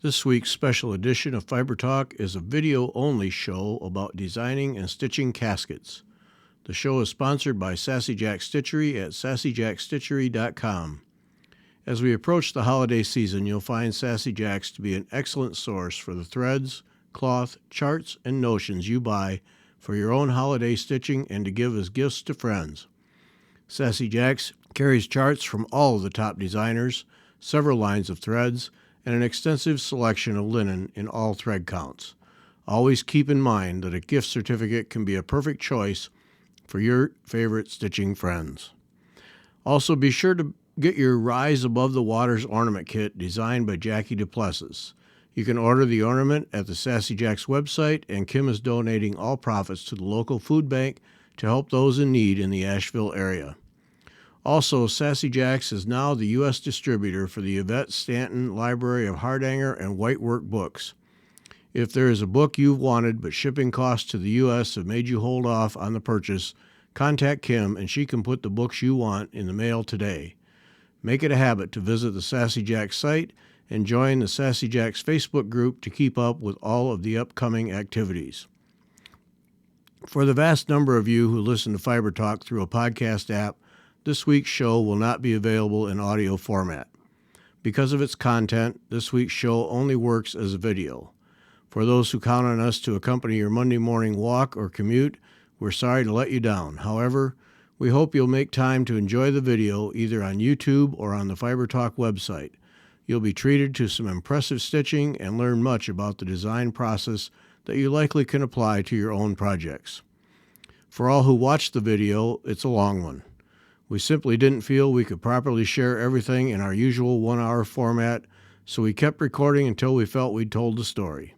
This week's special edition of Fiber Talk is a video-only show about designing and stitching caskets. The show is sponsored by Sassy Jack Stitchery at sassyjackstitchery.com. As we approach the holiday season, you'll find Sassy Jacks to be an excellent source for the threads, cloth, charts, and notions you buy for your own holiday stitching and to give as gifts to friends. Sassy Jacks carries charts from all of the top designers, several lines of threads, and an extensive selection of linen in all thread counts. Always keep in mind that a gift certificate can be a perfect choice for your favorite stitching friends. Also, be sure to get your Rise Above the Waters ornament kit designed by Jackie Duplessis. You can order the ornament at the Sassy Jacks website, and Kim is donating all profits to the local food bank to help those in need in the Asheville area. Also, Sassy Jacks is now the U.S. distributor for the Yvette Stanton Library of Hardanger and Whitework books. If there is a book you've wanted but shipping costs to the U.S. have made you hold off on the purchase, contact Kim and she can put the books you want in the mail today. Make it a habit to visit the Sassy Jacks site and join the Sassy Jacks Facebook group to keep up with all of the upcoming activities. For the vast number of you who listen to Fiber Talk through a podcast app, this week's show will not be available in audio format. Because of its content, this week's show only works as a video. For those who count on us to accompany your Monday morning walk or commute, we're sorry to let you down. However, we hope you'll make time to enjoy the video either on YouTube or on the Fiber Talk website. You'll be treated to some impressive stitching and learn much about the design process that you likely can apply to your own projects. For all who watched the video, it's a long one. We simply didn't feel we could properly share everything in our usual 1-hour format, so we kept recording until we felt we'd told the story.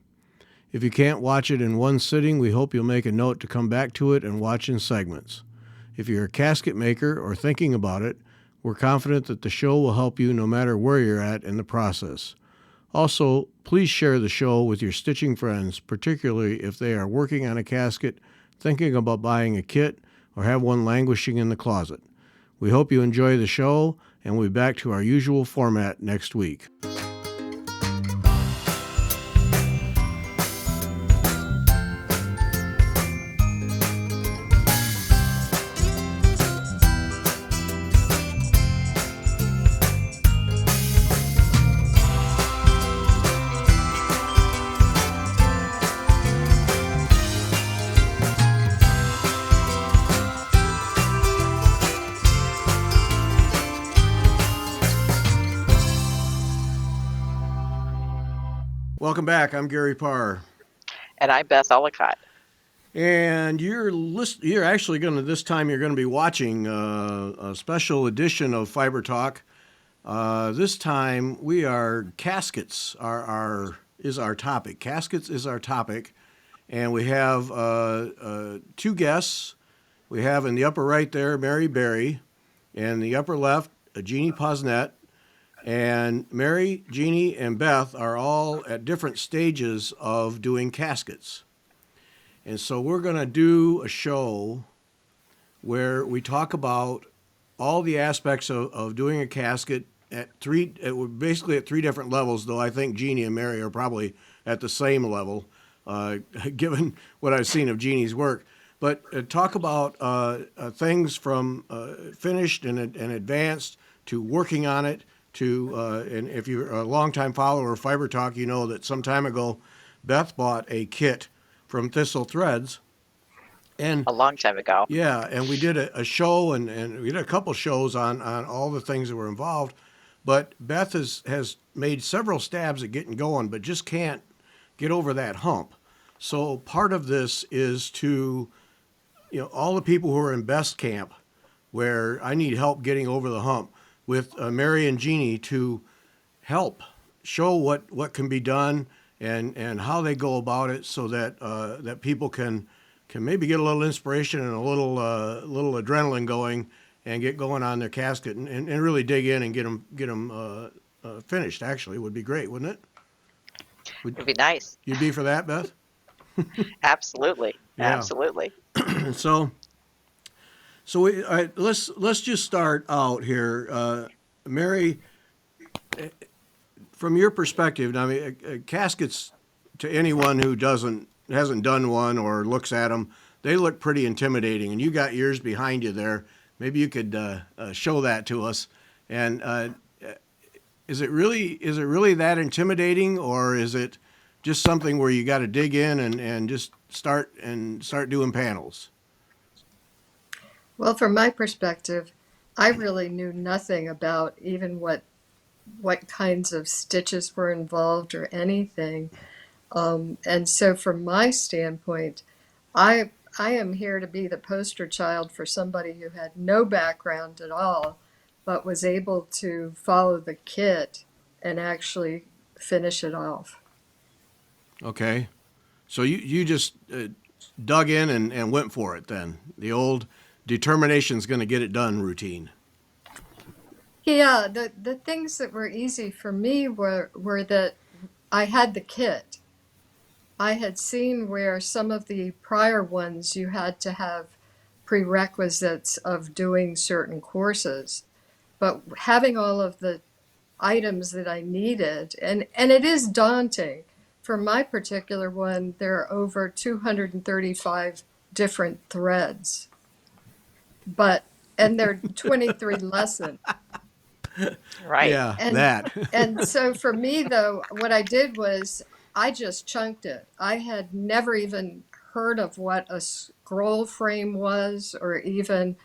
If you can't watch it in one sitting, we hope you'll make a note to come back to it and watch in segments. If you're a casket maker or thinking about it, we're confident that the show will help you no matter where you're at in the process. Also, please share the show with your stitching friends, particularly if they are working on a casket, thinking about buying a kit, or have one languishing in the closet. We hope you enjoy the show, and we'll be back to our usual format next week. Welcome back. I'm Gary Parr. And I'm Beth Ellicott. And you're actually going to, this time you're going to be watching a special edition of Fiber Talk. This time we are Caskets is our topic. Caskets is our topic. And we have two guests. We have in the upper right there, Mary Berry. And in the upper left, Genie Posnet. And Mary, Genie, and Beth are all at different stages of doing caskets. And so we're going to do a show where we talk about all the aspects of doing a casket basically at three different levels, though I think Genie and Mary are probably at the same level, given what I've seen of Genie's work. But talk about things from finished and advanced to working on it, and if you're a longtime follower of Fiber Talk, you know that some time ago, Beth bought a kit from Thistle Threads. And a long time ago. Yeah, and we did a show, and we did a couple shows on all the things that were involved. But Beth has made several stabs at getting going, but just can't get over that hump. So part of this is to, all the people who are in Beth's camp, where I need help getting over the hump, with Mary and Genie to help show what can be done and how they go about it, so that that people can maybe get a little inspiration and a little adrenaline going and get going on their casket and really dig in and get them finished. Actually, would be great, wouldn't it? It'd be nice. You'd be for that, Beth? Absolutely. Yeah. Absolutely. So let's just start out here. Mary, From your perspective, I mean, caskets, to anyone who hasn't done one or looks at them, they look pretty intimidating. And you got yours behind you there. Maybe you could show that to us. And is it really that intimidating, or is it just something where you got to dig in and just start doing panels? Well, from my perspective, I really knew nothing about even what kinds of stitches were involved or anything. And so, from my standpoint, I am here to be the poster child for somebody who had no background at all, but was able to follow the kit and actually finish it off. Okay. So you just dug in and went for it then. The old determination's going to get it done routine. Yeah, the things that were easy for me were that I had the kit. I had seen where some of the prior ones you had to have prerequisites of doing certain courses, but having all of the items that I needed, and it is daunting. For my particular one, there are over 235 different threads, but and there are 23 lessons. Right. Yeah, And that. and so for me though, what I did was I just chunked it. I had never even heard of what a scroll frame was or even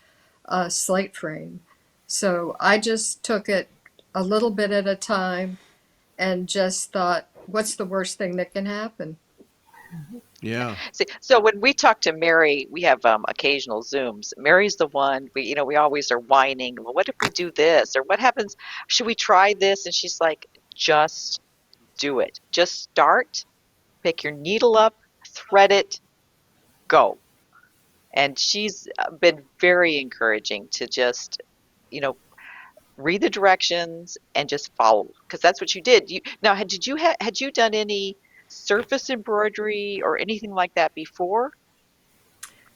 a slate frame. So I just took it a little bit at a time and just thought, what's the worst thing that can happen? Yeah. See, so when we talk to Mary, we have occasional Zooms. Mary's the one we always are whining. Well, what if we do this? Or what happens? Should we try this? And she's like, just do it. Just start, pick your needle up, thread it, go. And she's been very encouraging to just, you know, read the directions and just follow because that's what you did. Had you done any surface embroidery or anything like that before,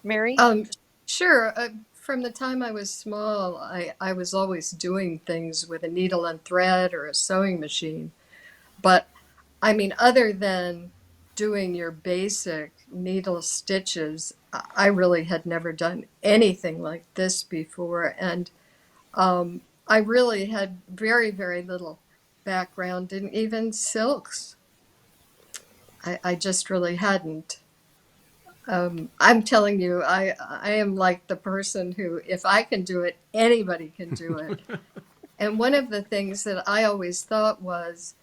Mary? Um, sure. From the time I was small, I was always doing things with a needle and thread or a sewing machine. But I mean, other than doing your basic needle stitches, I really had never done anything like this before. And I really had very, very little background in even silks. I just really hadn't. I'm telling you, I am like the person who, if I can do it, anybody can do it. And one of the things that I always thought was,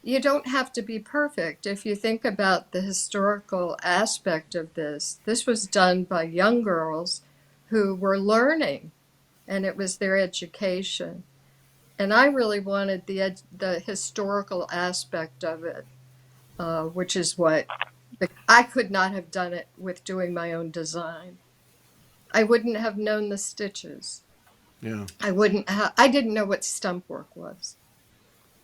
you don't have to be perfect. If you think about the historical aspect of this was done by young girls who were learning, and it was their education. And I really wanted the historical aspect of it, which is what I could not have done it with doing my own design. I wouldn't have known the stitches. Yeah. I didn't know what stump work was.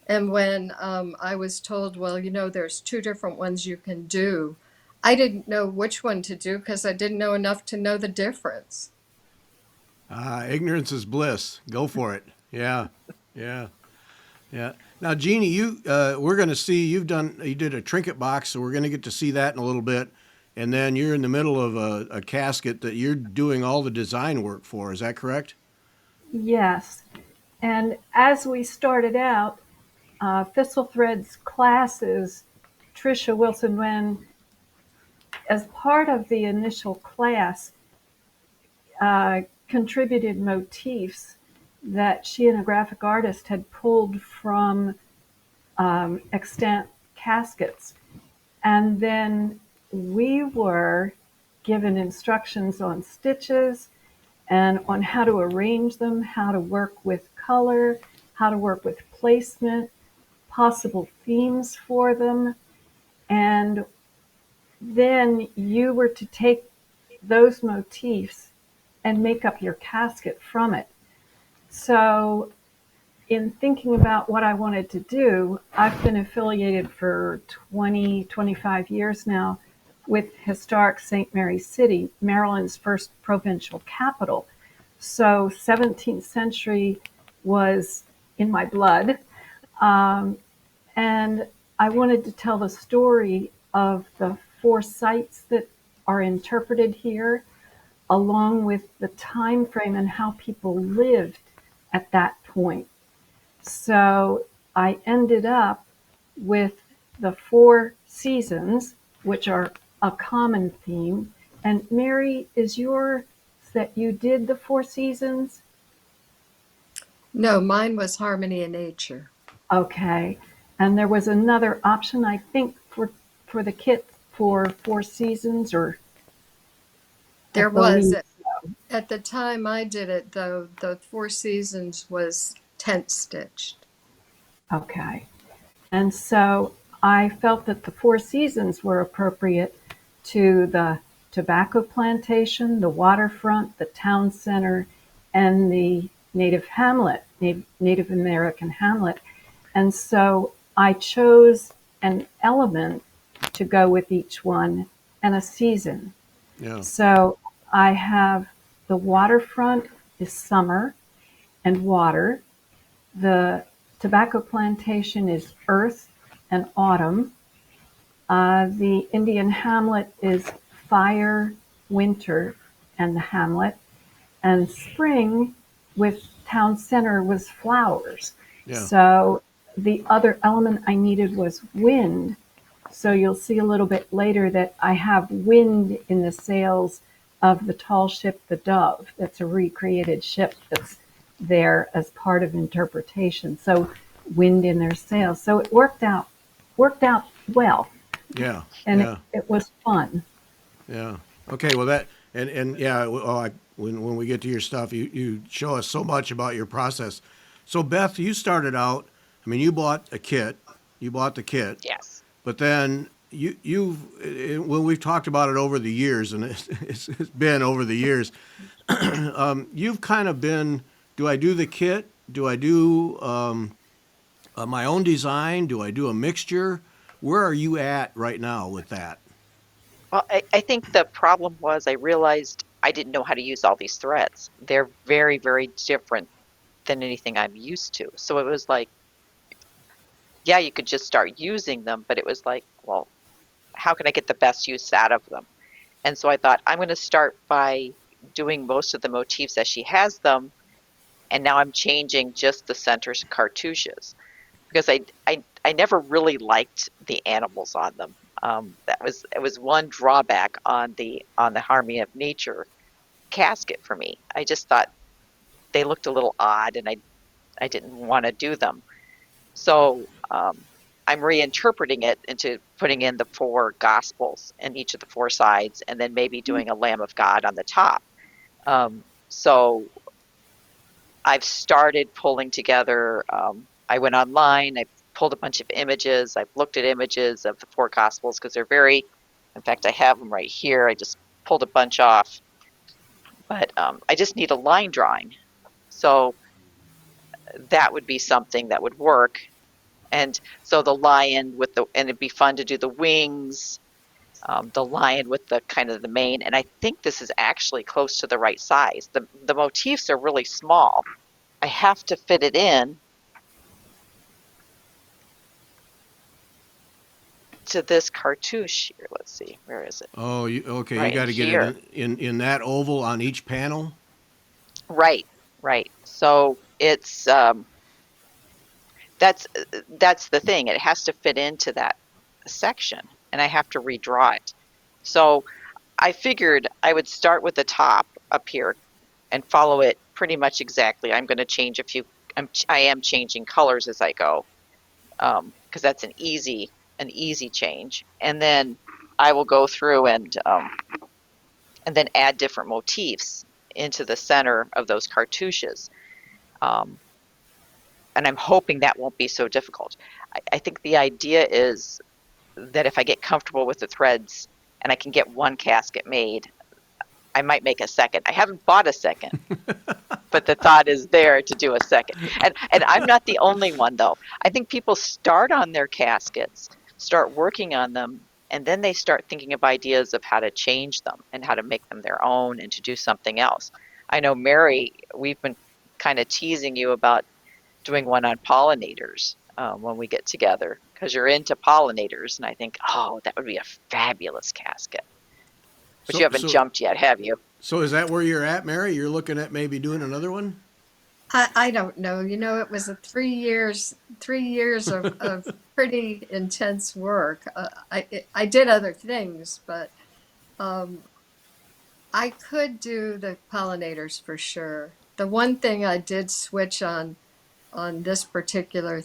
And when I was told, well, there's two different ones you can do, I didn't know which one to do because I didn't know enough to know the difference. Ignorance is bliss. Go for it. Yeah. Yeah. Yeah. Now, Jeannie, we're going to see you did a trinket box, so we're going to get to see that in a little bit. And then you're in the middle of a casket that you're doing all the design work for. Is that correct? Yes. And as we started out, Thistle Threads classes, Tricia Wilson Wren, as part of the initial class, contributed motifs that she and a graphic artist had pulled from extant caskets. And then we were given instructions on stitches and on how to arrange them, how to work with color, how to work with placement, possible themes for them. And then you were to take those motifs and make up your casket from it. So in thinking about what I wanted to do, I've been affiliated for 20, 25 years now with historic St. Mary's City, Maryland's first provincial capital. So 17th century was in my blood. Um, And I wanted to tell the story of the 4 sites that are interpreted here, along with the time frame and how people lived at that point. So I ended up with the 4 seasons, which are a common theme. And Mary, is yours that you did the 4 seasons? No, mine was harmony in nature. Okay. And there was another option, I think, for the kit for 4 seasons, or I There was. believe so. At the time I did it, though, the Four Seasons was tent stitched. Okay. And so I felt that the 4 seasons were appropriate to the tobacco plantation, the waterfront, the town center, and the native hamlet, Native American hamlet. And so I chose an element to go with each one and a season. Yeah. So I have the waterfront is summer and water. The tobacco plantation is earth and autumn. The Indian hamlet is fire, winter, and the hamlet. And spring with town center was flowers. Yeah. So the other element I needed was wind. So you'll see a little bit later that I have wind in the sails of the tall ship, the Dove. That's a recreated ship that's there as part of interpretation. So wind in their sails. So it worked out well, Yeah. and Yeah. it was fun. Yeah. Okay. Well, that and yeah. When we get to your stuff, you show us so much about your process. So Beth, you started out. I mean, you bought a kit. You bought the kit, Yes. but then when we've talked about it over the years, and it's been over the years, you've kind of been. Do I do the kit? Do I do my own design? Do I do a mixture? Where are you at right now with that? Well, I think the problem was I realized I didn't know how to use all these threads. They're very, very different than anything I'm used to. So it was like, yeah, you could just start using them, but it was like, well, how can I get the best use out of them? And so I thought, I'm going to start by doing most of the motifs as she has them. And now I'm changing just the center cartouches because I never really liked the animals on them. It was one drawback on the Harmony of Nature casket for me. I just thought they looked a little odd, and I didn't want to do them. So I'm reinterpreting it into putting in the 4 gospels in each of the 4 sides, and then maybe doing a Lamb of God on the top. So I've started pulling together. I went online. I pulled a bunch of images. I've looked at images of the 4 gospels because they're very. In fact, I have them right here. I just pulled a bunch off, but I just need a line drawing. So that would be something that would work. And so the lion and it'd be fun to do the wings, the lion with the kind of the mane. And I think this is actually close to the right size. The motifs are really small. I have to fit it in to this cartouche here. Let's see, where is it? Oh, okay. You Right in got to get it here. in that oval on each panel. Right, right. So it's that's the thing. It has to fit into that section, and I have to redraw it. So I figured I would start with the top up here and follow it pretty much exactly. I'm going to change a few. I am changing colors as I go because that's an easy change, and then I will go through and then add different motifs into the center of those cartouches. Um, and I'm hoping that won't be so difficult. I think the idea is that if I get comfortable with the threads and I can get one casket made, I might make a second. I haven't bought a second, but the thought is there to do a second. And I'm not the only one though. I think people start on their caskets, start working on them, and then they start thinking of ideas of how to change them and how to make them their own and to do something else. I know Mary, we've been kind of teasing you about doing one on pollinators. when we get together because you're into pollinators, and I think, oh, that would be a fabulous casket. But you So, haven't so, jumped yet, have you? so is that where you're at, Mary? You're looking at maybe doing another one? I don't know. You know, it was a 3 years of pretty intense work. I did other things, but um, I could do the pollinators for sure. The one thing I did switch on this particular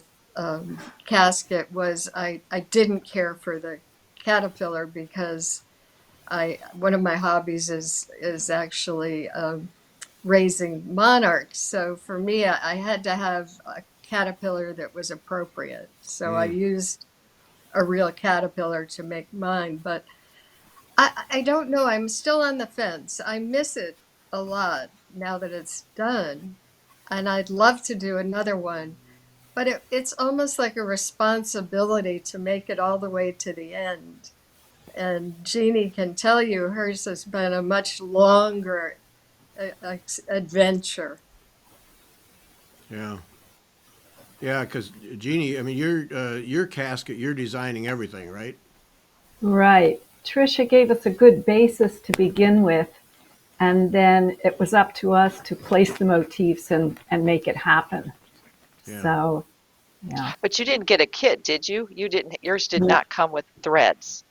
casket was I didn't care for the caterpillar because I one of my hobbies is actually raising monarchs. So for me, I had to have a caterpillar that was appropriate. So I Mm. used a real caterpillar to make mine. But I don't know. I'm still on the fence. I miss it a lot now that it's done. And I'd love to do another one. But it's almost like a responsibility to make it all the way to the end. And Jeannie can tell you hers has been a much longer adventure. Yeah. Yeah, because Jeannie, I mean, your casket, you're designing everything, right? Right. Tricia gave us a good basis to begin with, and then it was up to us to place the motifs and make it happen. Yeah. So, yeah. But you didn't get a kit, did you? You didn't. Yours did not come with threads.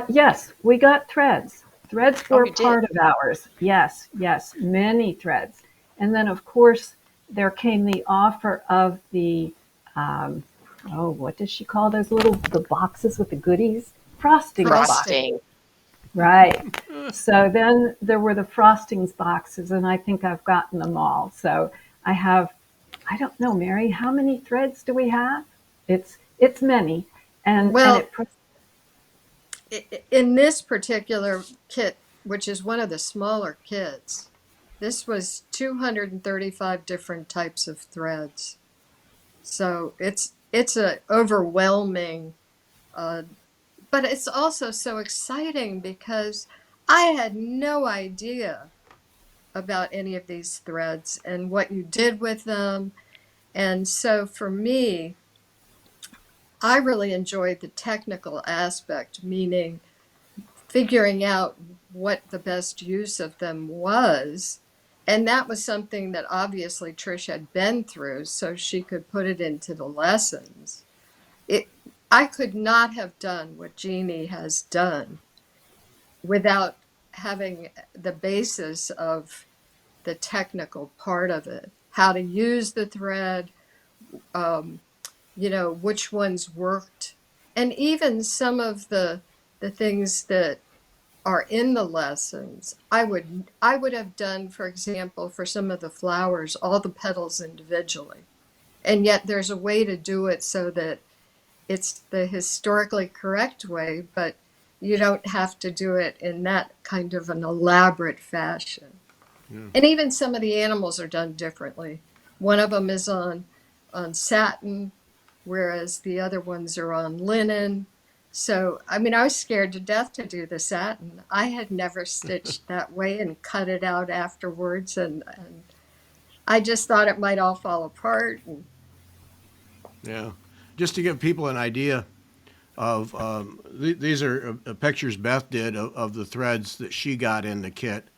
Yes, we got threads. Threads Oh, were you did. part of ours. Yes, yes, many threads. And then, of course, there came the offer of the, um, oh, what does she call those the boxes with the goodies? Frostings box. Frosting. Frosting. Right. So then there were the frostings boxes, and I think I've gotten them all. So I have, I don't know, Mary, how many threads do we have? It's many, and Well, it in this particular kit, which is one of the smaller kits, this was 235 different types of threads. So it's a overwhelming, uh, but it's also so exciting because I had no idea about any of these threads and what you did with them. And so for me, I really enjoyed the technical aspect, meaning figuring out what the best use of them was. And that was something that obviously Trish had been through, so she could put it into the lessons. It, I could not have done what Jeannie has done without having the basis of the technical part of it, how to use the thread, um, which ones worked, and even some of the things that are in the lessons. I would have done, for example, for some of the flowers, all the petals individually. And yet there's a way to do it so that it's the historically correct way, but you don't have to do it in that kind of an elaborate fashion. Yeah. And even some of the animals are done differently. One of them is on satin, whereas the other ones are on linen. So, I mean, I was scared to death to do the satin. I had never stitched that way and cut it out afterwards, and I just thought it might all fall apart. And Yeah. Just to give people an idea of these are pictures Beth did of the threads that she got in the kit,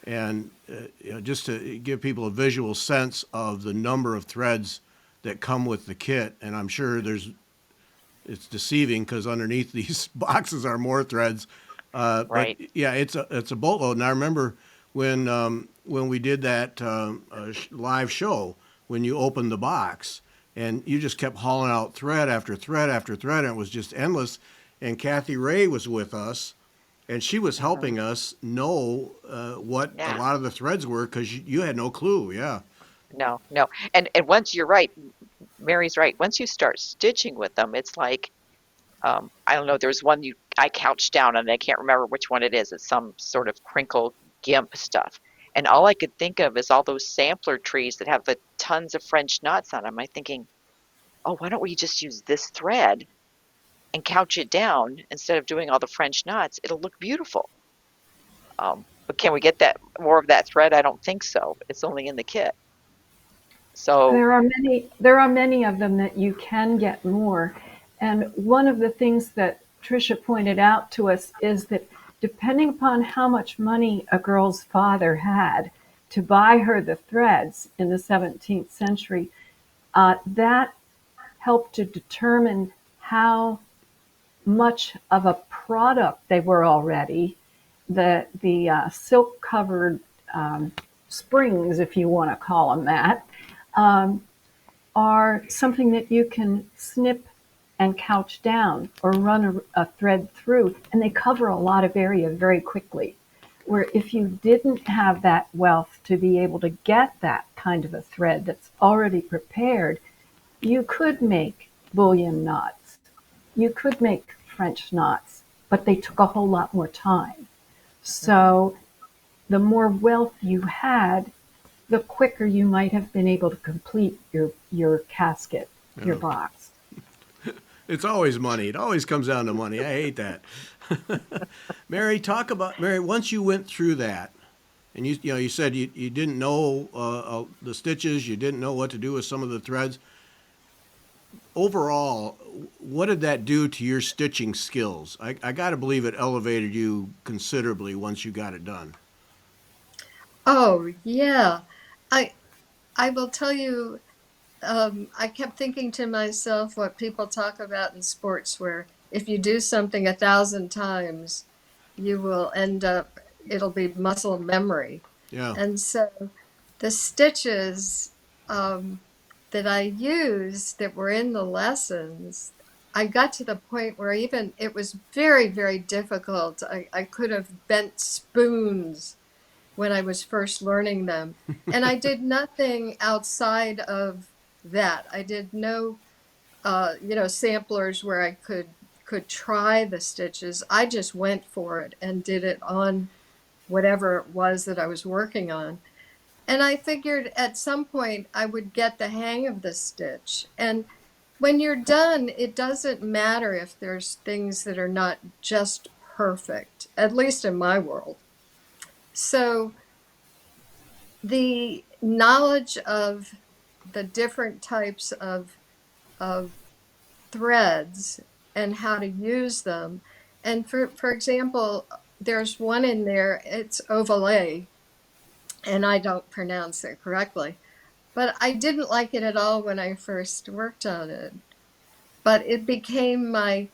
and just to give people a visual sense of the number of threads that come with the kit. And I'm sure it's deceiving because underneath these boxes are more threads. But Right. yeah, it's a boatload. And I remember when we did that live show, when you opened the box and you just kept hauling out thread after thread after thread, and it was just endless. And Kathy Ray was with us, and she was Hmm. helping us know what a Yeah. lot of the threads were because you had no clue. Yeah, No, no. And once you're right, Mary's right. Once you start stitching with them, it's like, I don't know, there's one I couched down and I can't remember which one it is. It's some sort of crinkle gimp stuff. And all I could think of is all those sampler trees that have the tons of French knots on them. I'm thinking, oh, why don't we just use this thread and couch it down instead of doing all the French knots? It'll look beautiful. But can we get that more of that thread? I don't think so. It's only in the kit. So, There are many of them that you can get more. And one of the things that Tricia pointed out to us is that depending upon how much money a girl's father had to buy her the threads in the 17th century, that helped to determine how much of a product they were already. The silk covered springs, if you want to call them that, um, are something that you can snip and couch down or run a thread through, and they cover a lot of area very quickly. Where if you didn't have that wealth to be able to get that kind of a thread that's already prepared, you could make bullion knots, you could make French knots, but they took a whole lot more time. So the more wealth you had, the quicker you might have been able to complete your casket, your Yeah. box. It's always money. It always comes down to money. I hate that. Mary. Once you went through that, and you said you didn't know the stitches, you didn't know what to do with some of the threads. Overall, what did that do to your stitching skills? I got to believe it elevated you considerably once you got it done. Oh, yeah. I I will tell you, I kept thinking to myself what people talk about in sports, where if you do something 1,000 times, you will end up, it'll be muscle memory. Yeah. And so the stitches that I used that were in the lessons, I got to the point where even it was very, very difficult. I could have bent spoons when I was first learning them. And I did nothing outside of that. I did no, samplers where I could try the stitches. I just went for it and did it on whatever it was that I was working on. And I figured at some point I would get the hang of the stitch. And when you're done, it doesn't matter if there's things that are not just perfect, at least in my world. So the knowledge of the different types of threads and how to use them. And for example, there's one in there, it's overlay, and I don't pronounce it correctly, but I didn't like it at all when I first worked on it. But it became my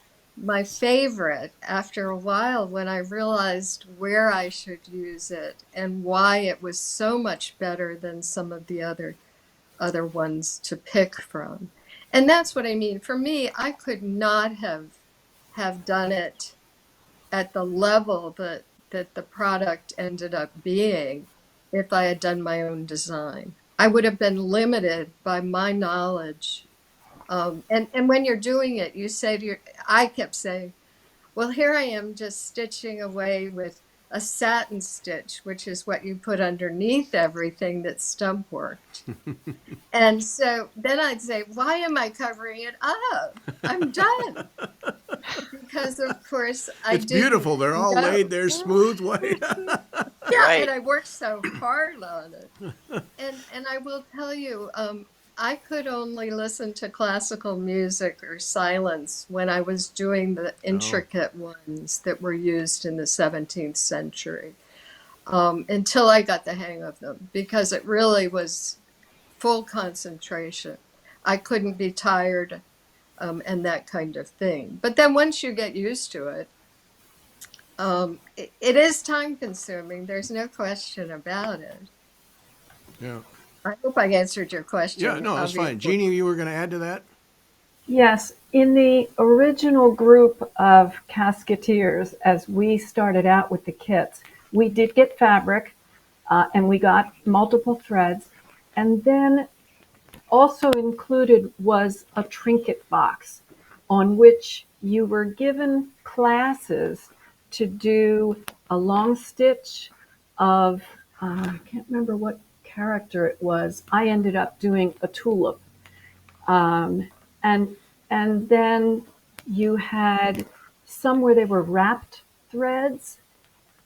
favorite after a while when I realized where I should use it and why it was so much better than some of the other ones to pick from. And that's what I mean. For me, I could not have done it at the level that the product ended up being if I had done my own design. I would have been limited by my knowledge. And when you're doing it, you say to your, I kept saying, well, here I am just stitching away with a satin stitch, which is what you put underneath everything that stump worked. And so then I'd say, why am I covering it up? I'm done. Because of course I It's didn't beautiful. They're all know. laid there smooth white. Yeah, and right. I worked so hard on it. And I will tell you, I could only listen to classical music or silence when I was doing the Oh, intricate ones that were used in the 17th century, until I got the hang of them, because it really was full concentration. I couldn't be tired, and that kind of thing. But then once you get used to it, it is time consuming. There's no question about it. yeah. I hope I answered your Yeah, question, no, that's fine. obviously. Jeannie, you were going to add to that? Yes, in the original group of casketeers, as we started out with the kits, we did get fabric and we got multiple threads. And then also included was a trinket box on which you were given classes to do a long stitch of, I can't remember what character it was. I ended up doing a tulip. Um, and and then you had some where they were wrapped threads,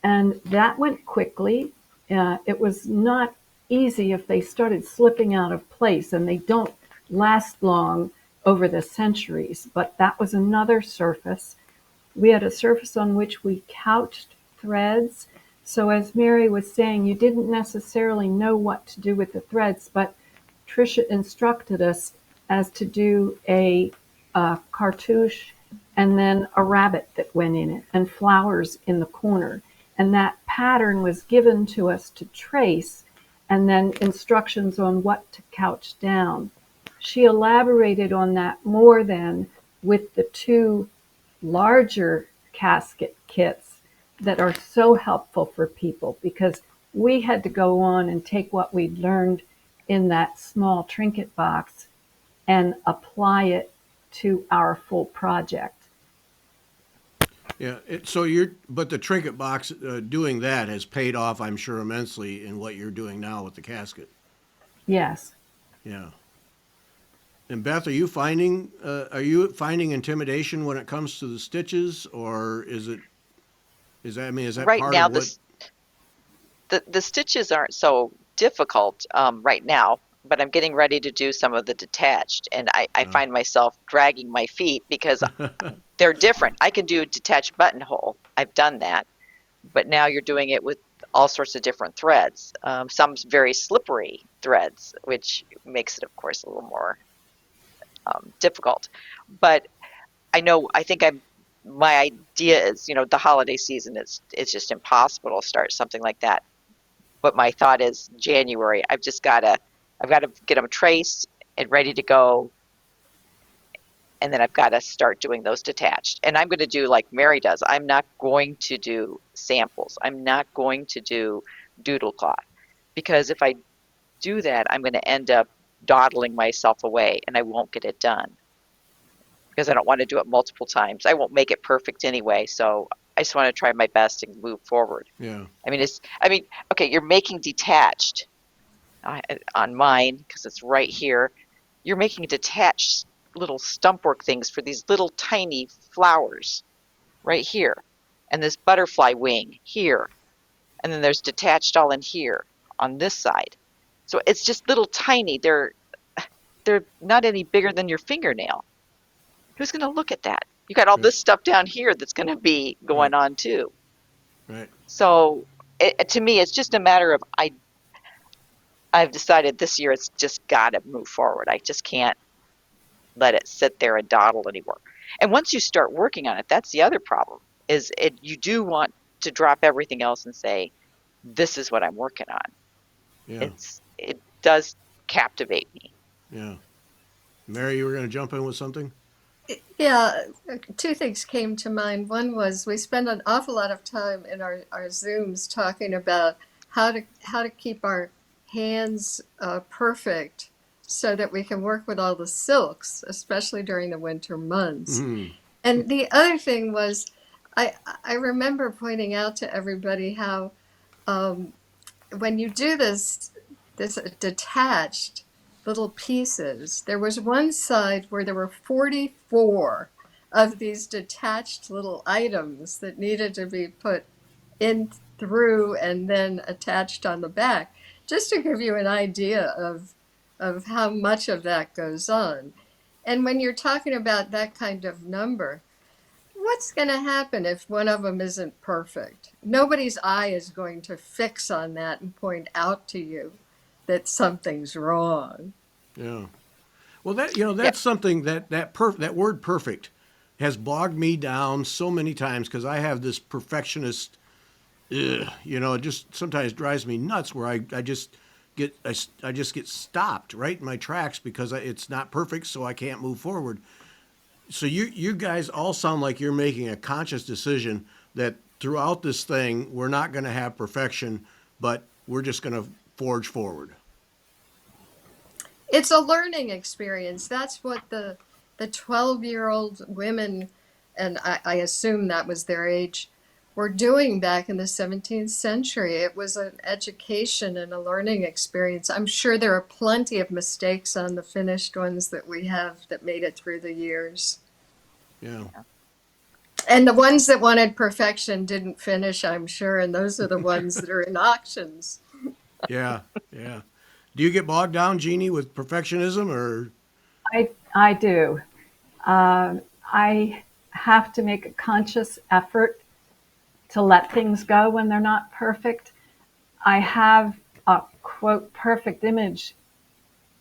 and that went quickly. It was not easy if they started slipping out of place, and they don't last long over the centuries. But that was another surface. We had a surface on which we couched threads. So as Mary was saying, you didn't necessarily know what to do with the threads, but Tricia instructed us as to do a cartouche and then a rabbit that went in it and flowers in the corner. And that pattern was given to us to trace, and then instructions on what to couch down. She elaborated on that more then with the two larger casket kits that are so helpful for people, because we had to go on and take what we'd learned in that small trinket box and apply it to our full project. Yeah. But the trinket box, doing that has paid off, I'm sure, immensely in what you're doing now with the casket. Yes. Yeah. And Beth, are you finding intimidation when it comes to the stitches, or is that Right part now, of what? the stitches aren't so difficult right now, but I'm getting ready to do some of the detached, and I Uh, find myself dragging my feet because they're different. I can do a detached buttonhole. I've done that, but now you're doing it with all sorts of different threads. Some very slippery threads, which makes it, of course, a little more difficult. But I think my idea is, the holiday season is it's just impossible to start something like that. But my thought is January. I've got to get them traced and ready to go, and then I've got to start doing those detached. And I'm going to do like Mary does. I'm not going to do samples. I'm not going to do doodle cloth, because if I do that, I'm going to end up dawdling myself away and I won't get it done because I don't want to do it multiple times. I won't make it perfect anyway. So I just want to try my best and move forward. yeah. Okay, you're making detached on mine because it's right here. You're making detached little stump work things for these little tiny flowers right here, and this butterfly wing here, and then there's detached all in here on this side. So it's just little tiny. They're not any bigger than your fingernail. Who's going to look at that? You got all Right. this stuff down here that's going to be Right. going on too. Right. So to me, it's just a matter of I've decided this year it's just got to move forward. I just can't let it sit there and dawdle anymore. And once you start working on it, that's the other problem. You do want to drop everything else and say, "This is what I'm working on." Yeah. It does captivate me. Yeah. Mary, you were going to jump in with something? Yeah, two things came to mind. One was we spend an awful lot of time in our Zooms talking about how to keep our hands perfect so that we can work with all the silks, especially during the winter months. Mm-hmm. And the other thing was, I I remember pointing out to everybody how um, when you do this detached little pieces, there was one side where there were 44 of these detached little items that needed to be put in through and then attached on the back, just to give you an idea of how much of that goes on. And when you're talking about that kind of number, what's going to happen if one of them isn't perfect? Nobody's eye is going to fix on that and point out to you that something's wrong. Yeah. Well, Yeah, that's something that word perfect has bogged me down so many times because I have this perfectionist. It just sometimes drives me nuts where I just get stopped right in my tracks because it's not perfect, so I can't move forward. So you guys all sound like you're making a conscious decision that throughout this thing we're not going to have perfection, but we're just going to forge forward. It's a learning experience. That's what the 12-year-old women, and I assume that was their age, were doing back in the 17th century. It was an education and a learning experience. I'm sure there are plenty of mistakes on the finished ones that we have that made it through the years. Yeah. And the ones that wanted perfection didn't finish, I'm sure, and those are the ones that are in auctions. Yeah, yeah. Do you get bogged down, Jeannie, with perfectionism, or? I do. I have to make a conscious effort to let things go when they're not perfect. I have a quote perfect image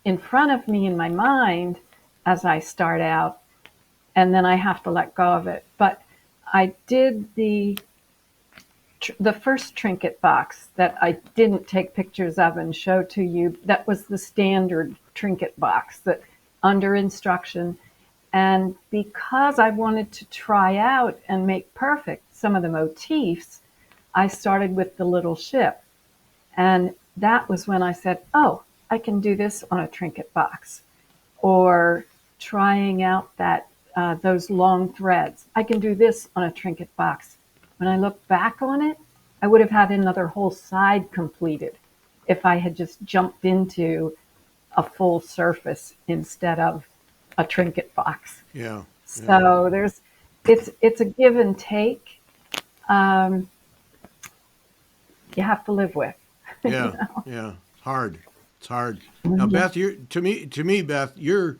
in front of me in my mind as I start out, and then I have to let go of it. But I did the first trinket box that I didn't take pictures of and show to you. That was the standard trinket box that under instruction. And because I wanted to try out and make perfect some of the motifs, I started with the little ship. And that was when I said, oh, I can do this on a trinket box. Or trying out that those long threads. I can do this on a trinket box. When I look back on it, I would have had another whole side completed if I had just jumped into a full surface instead of a trinket box. Yeah, yeah, So it's a give and take. Um, you have to live with. You yeah, know? yeah. Hard. It's hard. Now, Mhm. Beth, you're to me, Beth, you're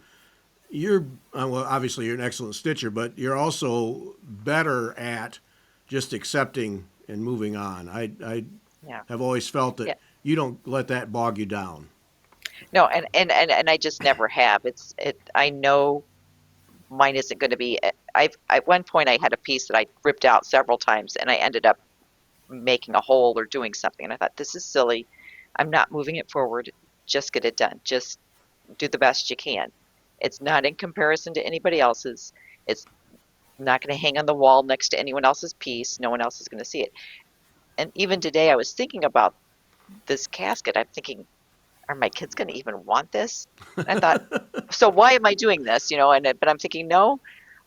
well, obviously you're an excellent stitcher, but you're also better at just accepting and moving on. I Yeah. have always felt that Yeah. you don't let that bog you down. No, and I just never have. I know mine isn't going to be. I've at one point I had a piece that I ripped out several times, and I ended up making a hole or doing something. And I thought, this is silly. I'm not moving it forward. Just get it done. Just do the best you can. It's not in comparison to anybody else's. It's not going to hang on the wall next to anyone else's piece. No one else is going to see it. And even today, I was thinking about this casket. I'm thinking, are my kids going to even want this? And I thought, so why am I doing this? But I'm thinking, no,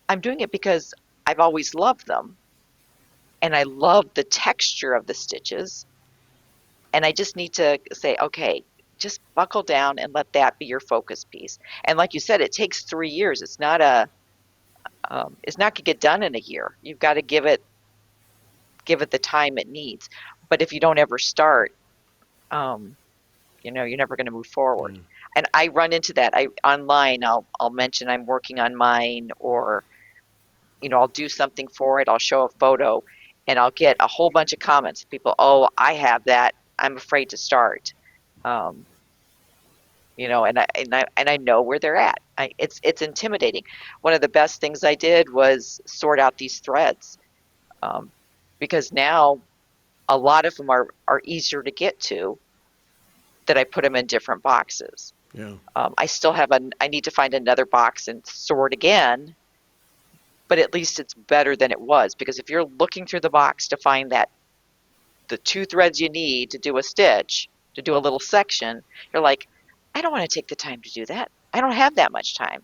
I'm doing it because I've always loved them, and I love the texture of the stitches. And I just need to say, okay, just buckle down and let that be your focus piece. And like you said, it takes 3 years. It's not gonna get done in a year. You've got to give it the time it needs. But if you don't ever start, um, you're never going to move forward. Yeah. And I run into that. I online, I'll mention I'm working on mine, or I'll do something for it. I'll show a photo, and I'll get a whole bunch of comments. People, oh, I have that. I'm afraid to start. Um, and I know where they're at. It's intimidating. One of the best things I did was sort out these threads, um, because now a lot of them are easier to get to, that I put them in different boxes. Yeah. I still have I need to find another box and sort again, but at least it's better than it was, because if you're looking through the box to find that the two threads you need to do a stitch, to do a little section, you're like, I don't want to take the time to do that. I don't have that much time.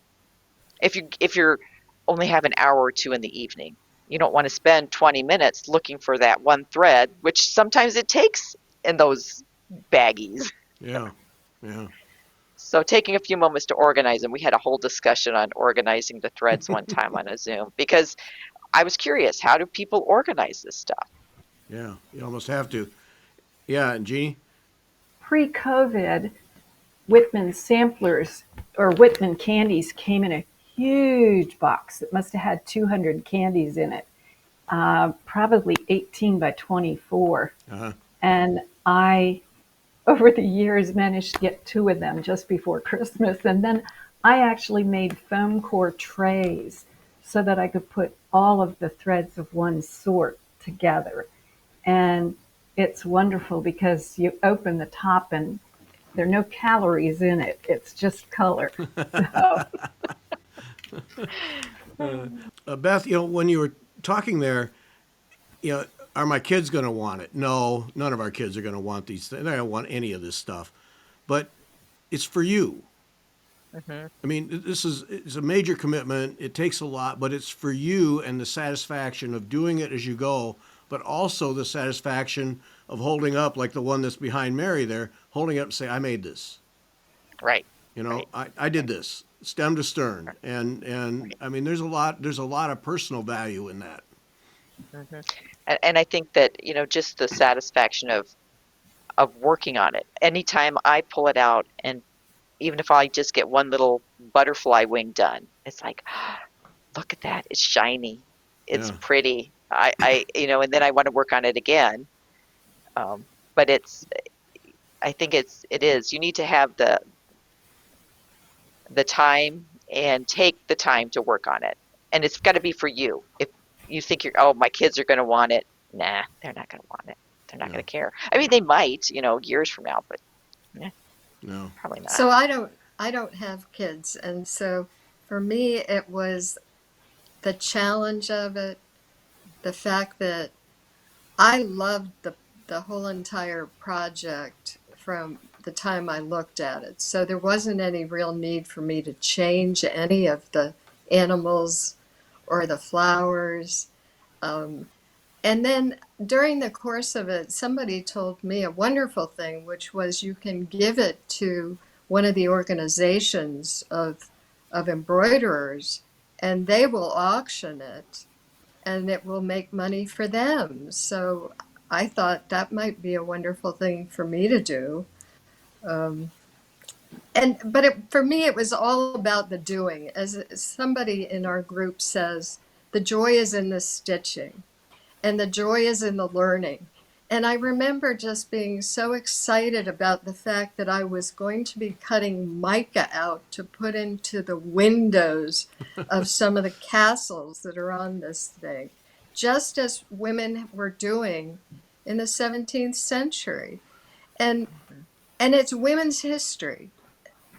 If you're only have an hour or two in the evening, you don't want to spend 20 minutes looking for that one thread, which sometimes it takes in those baggies. Yeah. Yeah. So taking a few moments to organize them. We had a whole discussion on organizing the threads one time on a Zoom, because I was curious, how do people organize this stuff? Yeah. You almost have to. Yeah, and Jeannie. Pre-COVID, Whitman samplers or Whitman candies came in a huge box. It must have had 200 candies in it, probably 18 by 24. Uh-huh. And I, over the years, managed to get two of them just before Christmas. And then I actually made foam core trays so that I could put all of the threads of one sort together. And it's wonderful because you open the top and there are no calories in it. It's just color. So, Beth, when you were talking there, are my kids going to want it? No, none of our kids are going to want these things. They don't want any of this stuff. But it's for you. Hmm. I mean, it's a major commitment. It takes a lot, but it's for you and the satisfaction of doing it as you go, but also the satisfaction of holding up, like the one that's behind Mary there, holding up and say, I made this. Right, right, I did right, this, stem to stern. And right. I mean, there's a lot of personal value in that. Hmm. And I think that, just the satisfaction of of working on it. Anytime I pull it out, and even if I just get one little butterfly wing done, it's like, look at that, it's shiny, it's Yeah. pretty. And then I want to work on it again. Um, but I think it is. You need to have the time and take the time to work on it. And it's got to be for you. If you think oh, my kids are going to want it, nah, they're not going to want it. They're not No. going to care. I mean, they might, years from now, but No. probably not. So I don't have kids, and so for me it was the challenge of it, the fact that I loved the whole entire project from the time I looked at it. So there wasn't any real need for me to change any of the animals or the flowers. Um, and then during the course of it, somebody told me a wonderful thing, which was you can give it to one of the organizations of embroiderers, and they will auction it and it will make money for them. So I thought that might be a wonderful thing for me to do. Um, for me, it was all about the doing. As somebody in our group says, the joy is in the stitching and the joy is in the learning. And I remember just being so excited about the fact that I was going to be cutting mica out to put into the windows of some of the castles that are on this thing, just as women were doing in the 17th century. And and it's women's history.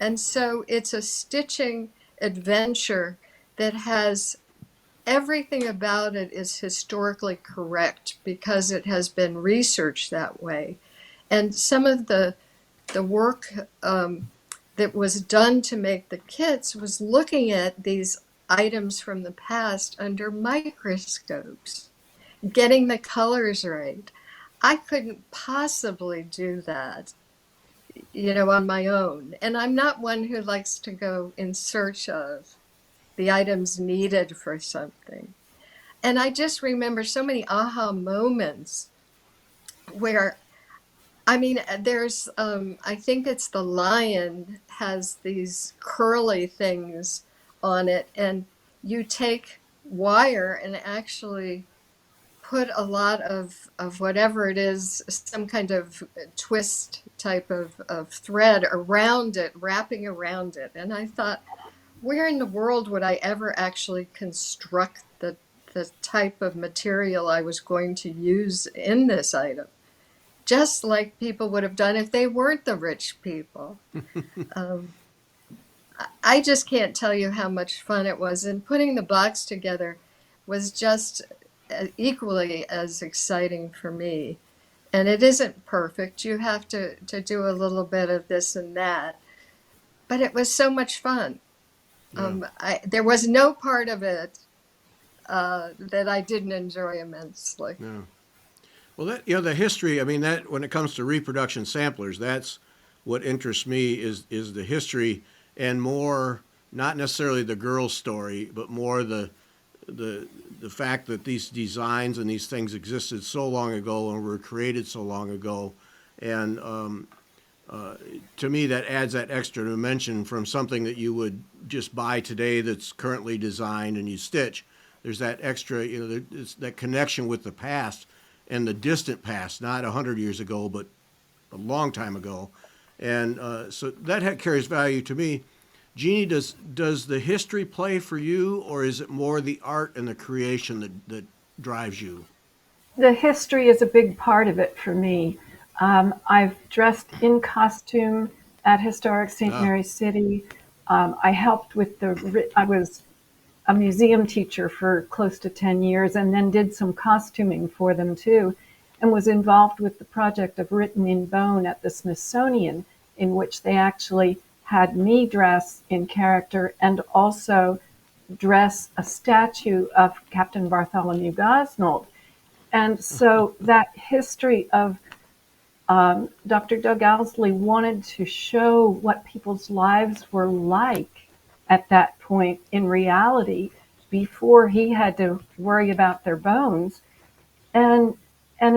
And so it's a stitching adventure that has everything about it is historically correct because it has been researched that way. And some of the work that was done to make the kits was looking at these items from the past under microscopes, getting the colors right. I couldn't possibly do that, on my own. And I'm not one who likes to go in search of the items needed for something. And I just remember so many aha moments where, I mean, I think it's the lion has these curly things on it, and you take wire and actually put a lot of whatever it is, some kind of twist type of thread around it, wrapping around it. And I thought, where in the world would I ever actually construct the type of material I was going to use in this item? Just like people would have done if they weren't the rich people. Um, I just can't tell you how much fun it was. And putting the box together was just equally as exciting for me. And it isn't perfect. You have to do a little bit of this and that. But it was so much fun. Yeah. There was no part of it that I didn't enjoy immensely. Yeah. Well, the history. I mean, that when it comes to reproduction samplers, that's what interests me is the history and more not necessarily the girl's story, but more the the fact that these designs and these things existed so long ago and were created so long ago, and to me that adds that extra dimension from something that you would just buy today that's currently designed and you stitch. There's that extra, it's that connection with the past and the distant past, not 100 years ago, but a long time ago, and so that carries value to me. Jeannie, does the history play for you, or is it more the art and the creation that drives you? The history is a big part of it for me. I've dressed in costume at Historic St. Ah, Mary City. I helped with I was a museum teacher for close to 10 years and then did some costuming for them too, and was involved with the project of Written in Bone at the Smithsonian, in which they actually had me dress in character and also dress a statue of Captain Bartholomew Gosnold. And so that history of Dr. Doug Owsley wanted to show what people's lives were like at that point in reality before he had to worry about their bones. And and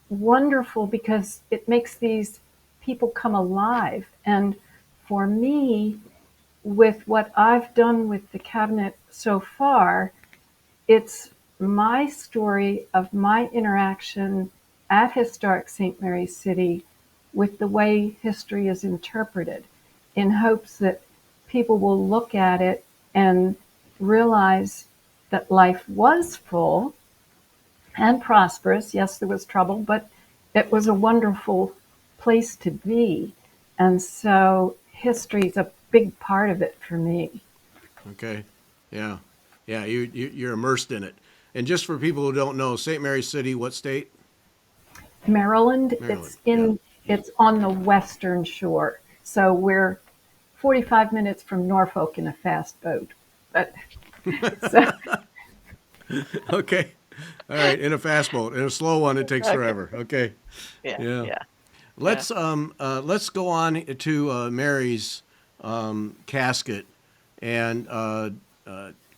wonderful because it makes these people come alive. And for me, with what I've done with the cabinet so far, it's my story of my interaction at Historic St. Mary's City with the way history is interpreted, in hopes that people will look at it and realize that life was full and prosperous. Yes, there was trouble, but it was a wonderful place to be. And so history is a big part of it for me. Okay. Yeah. Yeah. You're immersed in it. And just for people who don't know, St. Mary's City, what state? Maryland, Maryland. Yeah. it's on the western shore. So we're 45 minutes from Norfolk in a fast boat. But so Okay. All right. In a fast boat. In a slow one, it takes Okay. forever. Okay. Yeah. Yeah. Yeah. Let's go on to Mary's casket and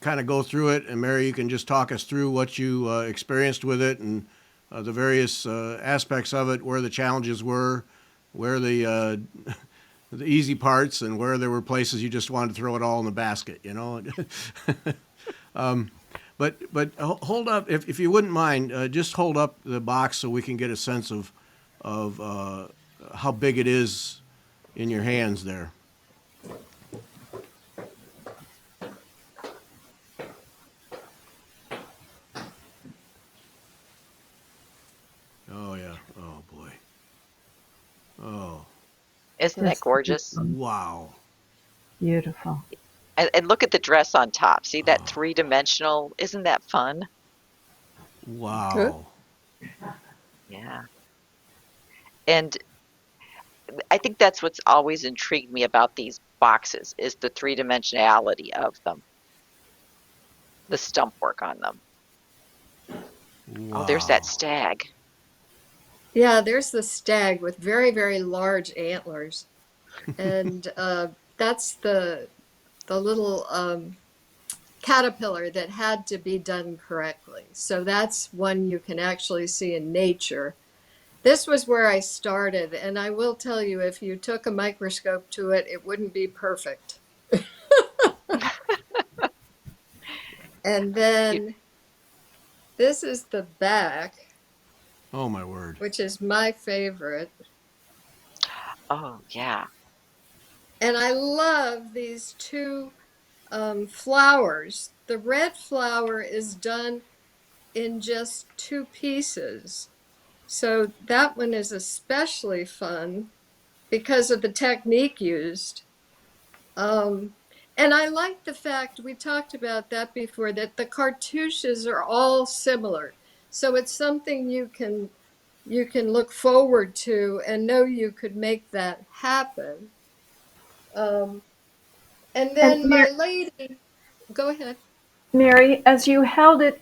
kind of go through it. And Mary, you can just talk us through what you experienced with it and the various aspects of it, where the challenges were, where the the easy parts, and where there were places you just wanted to throw it all in the basket. You know. But hold up, if you wouldn't mind, just hold up the box so we can get a sense of how big it is in your hands there. Oh yeah. Oh boy. Oh Isn't that just gorgeous? wow. beautiful. And look at the dress on top. See that three-dimensional? Isn't that fun? Good. Wow. Yeah. And I think that's what's always intrigued me about these boxes is the three-dimensionality of them, the stump work on them. Oh, there's that Wow. stag. Yeah, there's the stag with very, very large antlers. And that's the little caterpillar that had to be done correctly. So that's one you can actually see in nature. This was where I started, and I will tell you, if you took a microscope to it, it wouldn't be perfect. And You, then this is the back, Oh my word. which is my favorite. oh, yeah. And I love these two flowers. The red flower is done in just two pieces. So that one is especially fun because of the technique used. Um, and I like the fact we talked about that before that the cartouches are all similar. So it's something you can look forward to and know you could make that happen. Um, and And then my lady, go ahead. Mary, as you held it,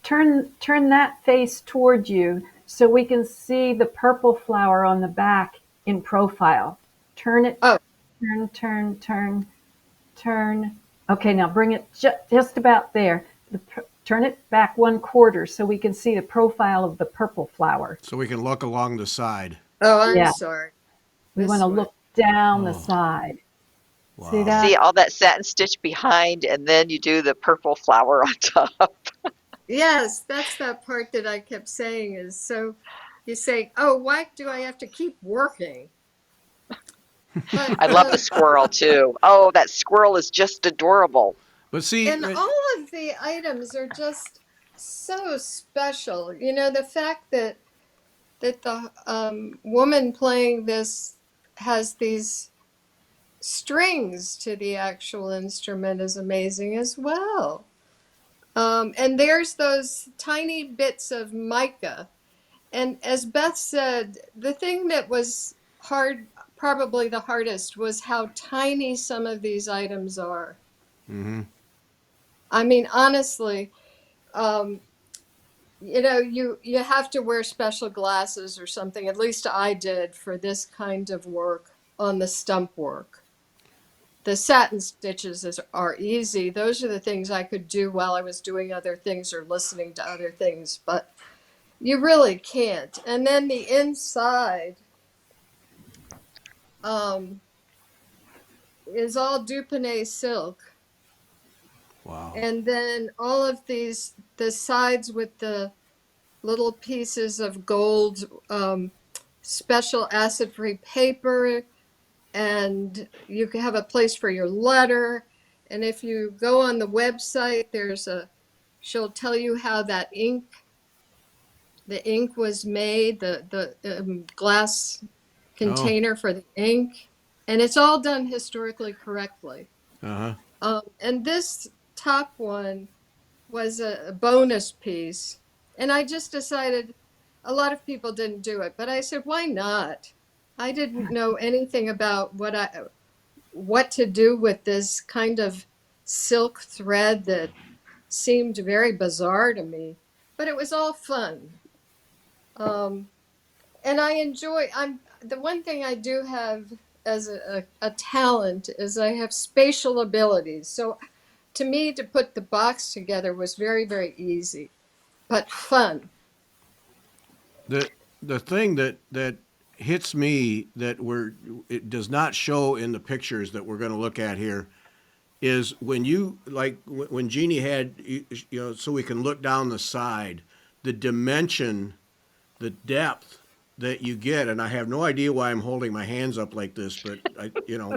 turn that face toward you so we can see the purple flower on the back in profile. Turn it, Oh, turn. Okay, now bring it just about there. Turn it back 1/4 so we can see the profile of the purple flower. So we can look along the side. oh, I'm Yeah, sorry. we want to This way. look down the Oh side. See wow. See that? all that satin stitch behind, and then you do the purple flower on top. Yes, that's that part that I kept saying is so you say, oh, why do I have to keep working? But I love the squirrel too. Oh, that squirrel is just adorable. But see, and all of the items are just so special. You know, the fact that the woman playing this has these strings to the actual instrument is amazing as well. And there's those tiny bits of mica. And as Beth said, the thing that was hard, probably the hardest, was how tiny some of these items are. mm-hmm. I mean, honestly, um, you know, you have to wear special glasses or something. At least I did for this kind of work on the stump work. The satin stitches are easy. Those are the things I could do while I was doing other things or listening to other things. But You really can't. And then the inside um, is all Dupanay silk. Wow. And then all of these, the sides with the little pieces of gold, special acid-free paper, and you can have a place for your letter. And if you go on the website, she'll tell you how the ink was made, the glass Oh. container for the ink, and it's all done historically correctly. Uh-huh. And this top one was a bonus piece, and I just decided a lot of people didn't do it, but I said, why not? I didn't know anything about what to do with this kind of silk thread that seemed very bizarre to me, but it was all fun. Um, and I enjoy. I'm the one thing I do have as a talent is I have spatial abilities. So to me, to put the box together was very, very easy, but fun. The the thing that hits me that it does not show in the pictures that we're going to look at here is when you like when Genie had so we can look down the side, the dimension, the depth that you get, and I have no idea why I'm holding my hands up like this, but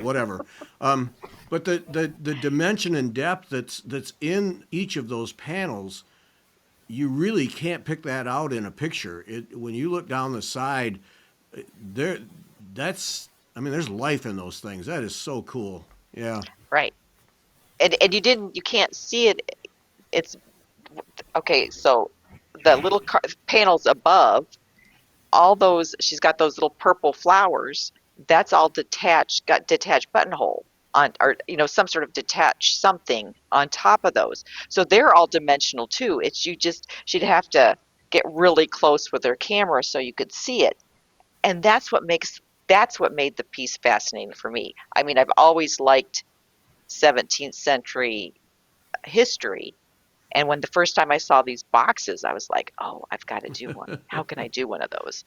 whatever. Um, but the dimension and depth that's in each of those panels, you really can't pick that out in a picture. When you look down the side, there, that's I mean, there's life in those things. That is so cool. Yeah. Right. And you can't see it. It's okay. So the little panels above, all those, she's got those little purple flowers. That's all detached, got detached buttonhole on, or some sort of detached something on top of those. So they're all dimensional too. She'd have to get really close with her camera so you could see it. And that's what made the piece fascinating for me. I mean, I've always liked 17th century history. And when the first time I saw these boxes, I was like, oh, I've got to do one. How can I do one of those?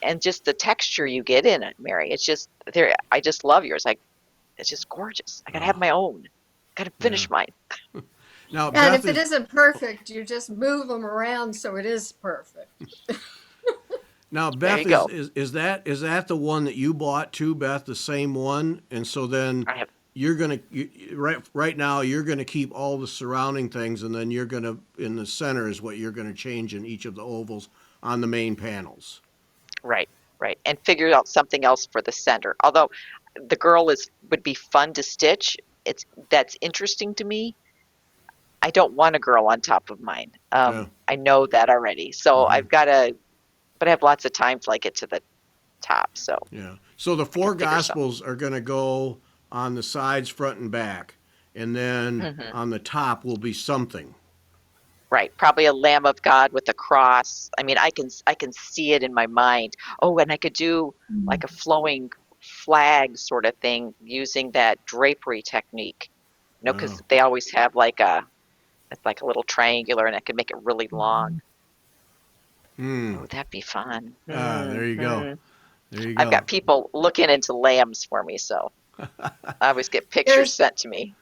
And just the texture you get in it, Mary. It's just there. I just love yours. Like, it's just gorgeous. I gotta have Oh, my own. Gotta yeah. finish mine. Now And Beth if it is isn't perfect, you just move them around so it is perfect. Now There Beth you go. is that the one that you bought too, Beth? The same one, and so then I have you're gonna right now you're gonna keep all the surrounding things, and then you're gonna in the center is what you're gonna change in each of the ovals on the main panels. right, right, and figure out something else for the center. Although the girl is would be fun to stitch. It's That's interesting to me. I don't want a girl on top of mine. Yeah. I know that already. So Hmm. I've got to, but I have lots of time till I get to the top. So Yeah. So the I can four figure something. gospels are gonna go on the sides, front and back, and then Hmm. on the top will be something. Right, probably a Lamb of God with a cross. I mean, I can see it in my mind. Oh, and I could do like a flowing flag sort of thing using that drapery technique. Because Oh. they always have it's like a little triangular, and I could make it really long. Hmm. Oh, that'd be fun. There you go. Hmm. There you I've go. got people looking into lambs for me, so I always get pictures There's sent to me.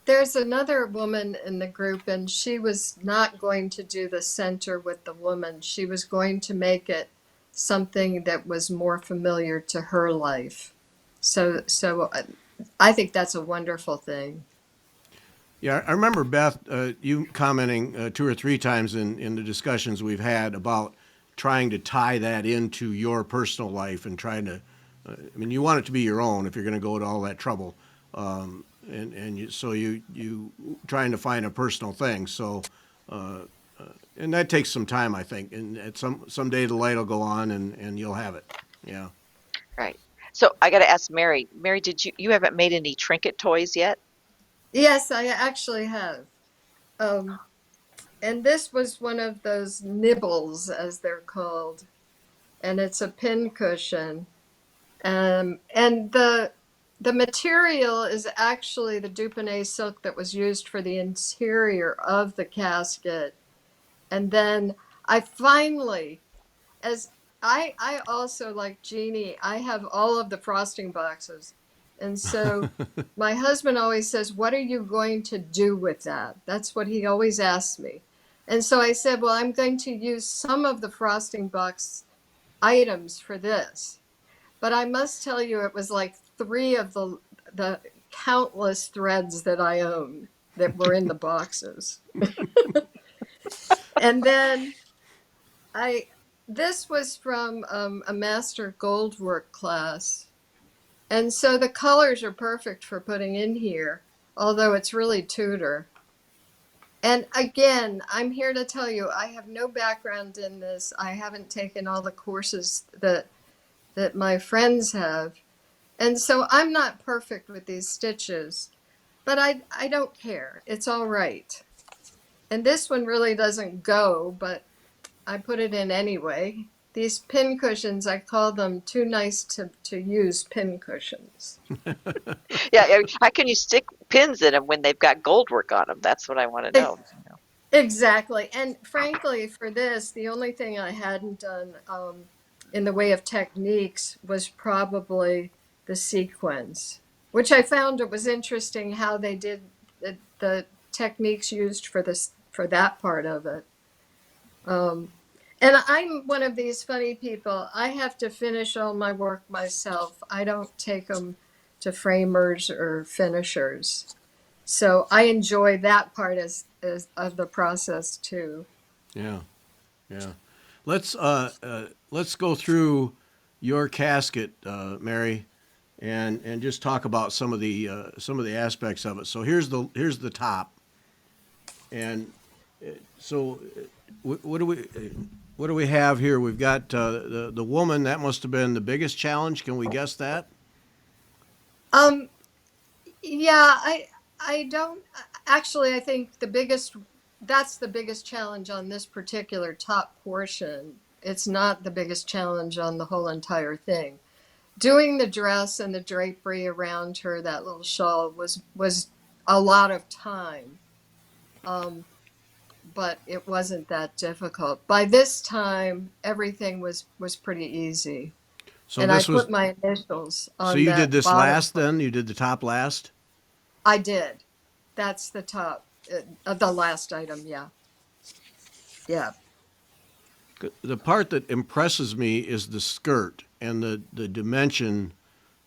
there's another woman in the group, and she was not going to do the center with the woman. She was going to make it something that was more familiar to her life. So I think that's a wonderful thing. Yeah, I remember Beth, you commenting two or three times in the discussions we've had about trying to tie that into your personal life and trying to, I mean, you want it to be your own if you're going to go to all that trouble, so you trying to find a personal thing. So, and that takes some time, I think, and at someday the light will go on and you'll have it. Yeah. Right. So I got to ask Mary. Mary, did you haven't made any trinket toys yet? Yes, I actually have. Um, and this was one of those nibbles, as they're called, and it's a pin cushion. And the material is actually the Dupanay silk that was used for the interior of the casket. And then I finally, as I also, like Genie, I have all of the frosting boxes. And so my husband always says, "What are you going to do with that?" That's what he always asks me. And so I said, "Well, I'm going to use some of the frosting box items for this." But I must tell you, it was like three of the countless threads that I own that were in the boxes. And then I this was from a master gold work class. And so the colors are perfect for putting in here, although it's really Tudor. And again, I'm here to tell you, I have no background in this. I haven't taken all the courses that my friends have. And so I'm not perfect with these stitches, but I don't care. It's all right. And this one really doesn't go, but I put it in anyway. These pin cushions, I call them too nice to use pin cushions. Yeah, how can you stick pins in them when they've got gold work on them? That's what I want to know. Exactly. And frankly, for this, the only thing I hadn't done in the way of techniques was probably the sequence, which I found it was interesting how they did the techniques used for this for that part of it. Um, and I'm one of these funny people. I have to finish all my work myself. I don't take them to framers or finishers. So I enjoy that part as of the process too. Yeah, yeah. Let's go through your casket, Mary, and just talk about some of the aspects of it. So here's the top, and so what do we have here? We've got the woman. That must have been the biggest challenge. Can we guess that? Um, yeah, I don't actually. I think the biggest that's the biggest challenge on this particular top portion. It's not the biggest challenge on the whole entire thing. Doing the dress and the drapery around her, that little shawl, was a lot of time. Um, but it wasn't that difficult. By this time, everything was pretty easy. So And I this was put my initials so on you did that this bottom last. part. Then you did the top last. I did. That's the top, the last item. Yeah. Yeah. The part that impresses me is the skirt and the dimension,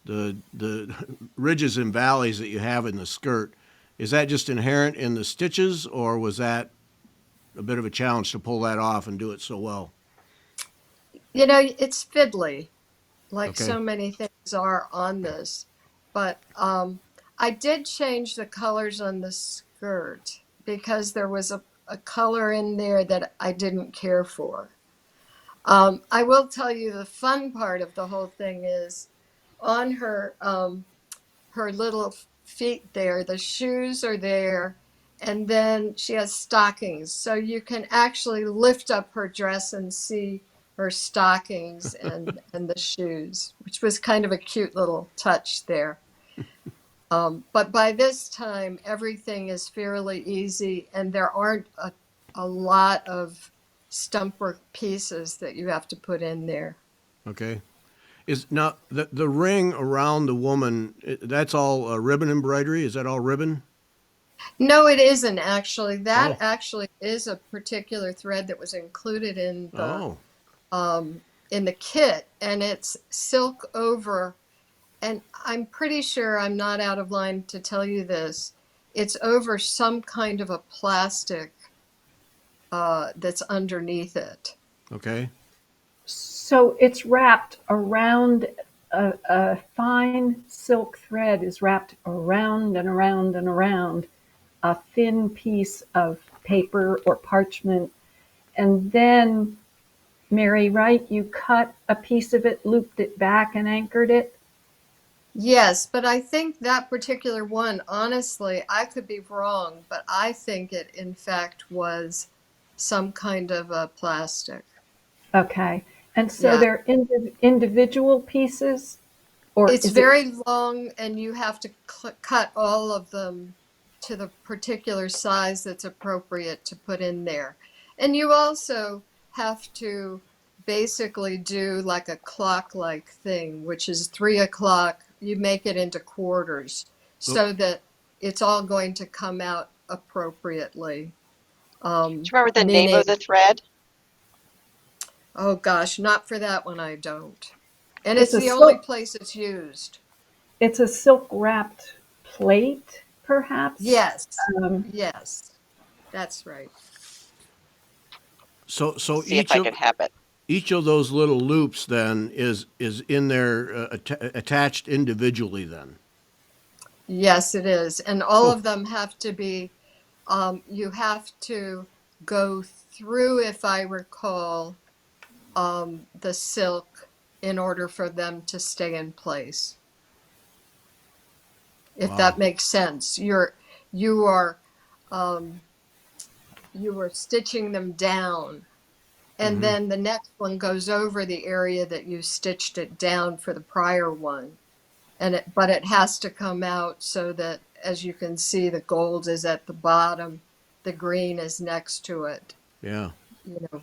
the ridges and valleys that you have in the skirt. Is that just inherent in the stitches, or was that a bit of a challenge to pull that off and do it so well? You know, it's fiddly, like Okay. so many things are on this. But I did change the colors on the skirt because there was a color in there that I didn't care for. I will tell you the fun part of the whole thing is on her little feet there, the shoes are there, and then she has stockings. So you can actually lift up her dress and see her stockings and the shoes, which was kind of a cute little touch there. But by this time, everything is fairly easy, and there aren't a lot of stump work pieces that you have to put in there. Okay. Is now the ring around the woman? That's all ribbon embroidery. Is that all ribbon? No, it isn't actually. That Oh, actually is a particular thread that was included oh, in the kit, and it's silk over. And I'm pretty sure I'm not out of line to tell you this. It's over some kind of a plastic that's underneath it. okay, So it's wrapped around a fine silk thread is wrapped around and around and around a thin piece of paper or parchment. And then, Mary, right, you cut a piece of it, looped it back, and anchored it. Yes, but I think that particular one, honestly, I could be wrong, but I think it in fact was some kind of a plastic. Okay. And so Yeah. they're individual pieces, or It's is it? very long, and you have to cut all of them to the particular size that's appropriate to put in there. And you also have to basically do like a clock-like thing, which is 3 o'clock. You make it into quarters Oop. so that it's all going to come out appropriately. Do you remember the name Meaning, of the thread? oh gosh, not for that one, I don't. And It's it's a the only silk. place it's used. It's a silk wrapped plate, perhaps. Yes, Um, yes, that's right. So See if I could have it. each of those little loops then is in there attached individually then. Yes, it is. And all Oh, of them have to be, you have to go through, if I recall, the silk in order for them to stay in place. If wow. that makes sense. You are um, you are stitching them down, and Hmm. then the next one goes over the area that you stitched it down for the prior one. But it has to come out so that, as you can see, the gold is at the bottom, the green is next to it. Yeah. You know.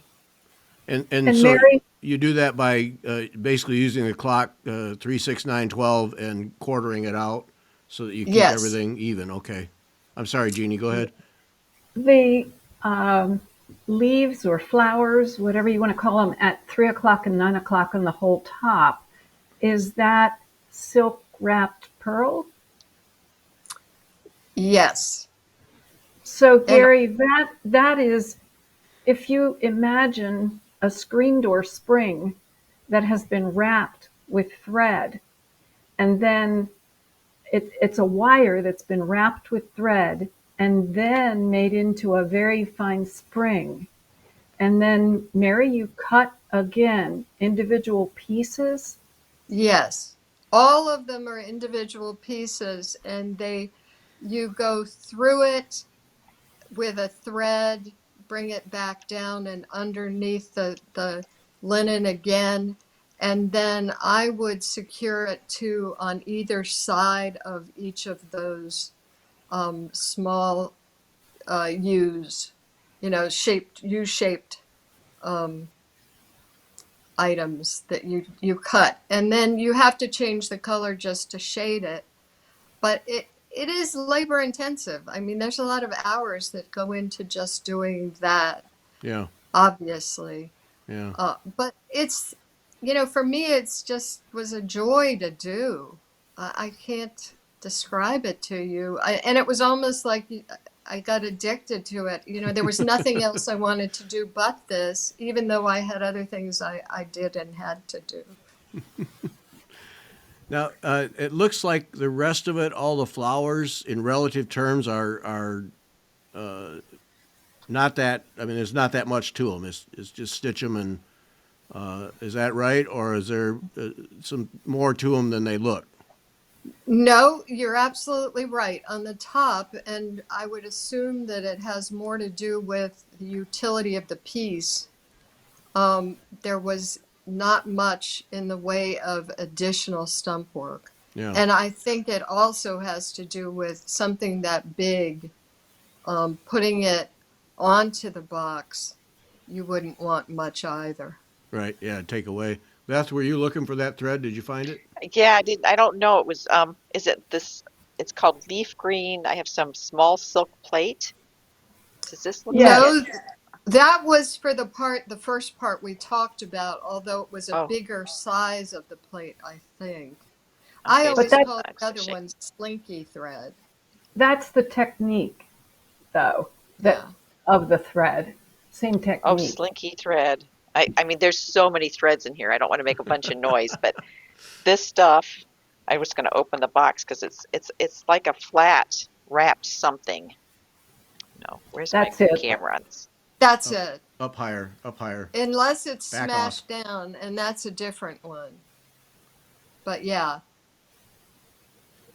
And and so Mary, you do that by basically using the clock 3, 6, 9, 12 and quartering it out so that you keep Yes. everything even. Okay. I'm sorry, Jeannie. Go ahead. the um, leaves or flowers, whatever you want to call them, at 3 o'clock and 9 o'clock on the whole top, is that silk wrapped pearl? Yes. So And Gary, that is, if you imagine a screen door spring that has been wrapped with thread, and then it's a wire that's been wrapped with thread and then made into a very fine spring. And then, Mary, you cut again individual pieces. yes, all of them are individual pieces, and you go through it with a thread, bring it back down and underneath the linen again. And then I would secure it too on either side of each of those small U's, shaped U-shaped um, items that you cut, and then you have to change the color just to shade it. But it is labor intensive. I mean, there's a lot of hours that go into just doing that, Yeah. obviously. Yeah. But for me, it's just was a joy to do. I can't describe it to you. And it was almost like I got addicted to it. There was nothing else I wanted to do but this, even though I had other things I did and had to do. Now, it looks like the rest of it, all the flowers in relative terms are not that. I mean, there's not that much to them. It's just stitch them and is that right, or is there some more to them than they look? No, you're absolutely right on the top, and I would assume that it has more to do with the utility of the piece. There was not much in the way of additional stump work. Yeah. And I think it also has to do with something that big, putting it onto the box, you wouldn't want much either. Right. Yeah. Take away. Beth, were you looking for that thread? Did you find it? Yeah, I didn't. I don't know. It was is it this? It's called leaf green. I have some small silk plate. Does this look like it? No, that was for the first part we talked about, although it was a Oh, bigger size of the plate, I think. I okay. But always So call the it's a other shape. one slinky thread. that's the technique, though, that Yeah. of the thread. Same Oh, technique. slinky thread. I mean, there's so many threads in here. I don't want to make a bunch of noise, but this stuff, I was going to open the box because it's like a flat wrapped something. No, where's my That's it. camera on this? That's Up, it. up higher, up higher. Unless it's Back off. smashed down, and that's a different one. But yeah,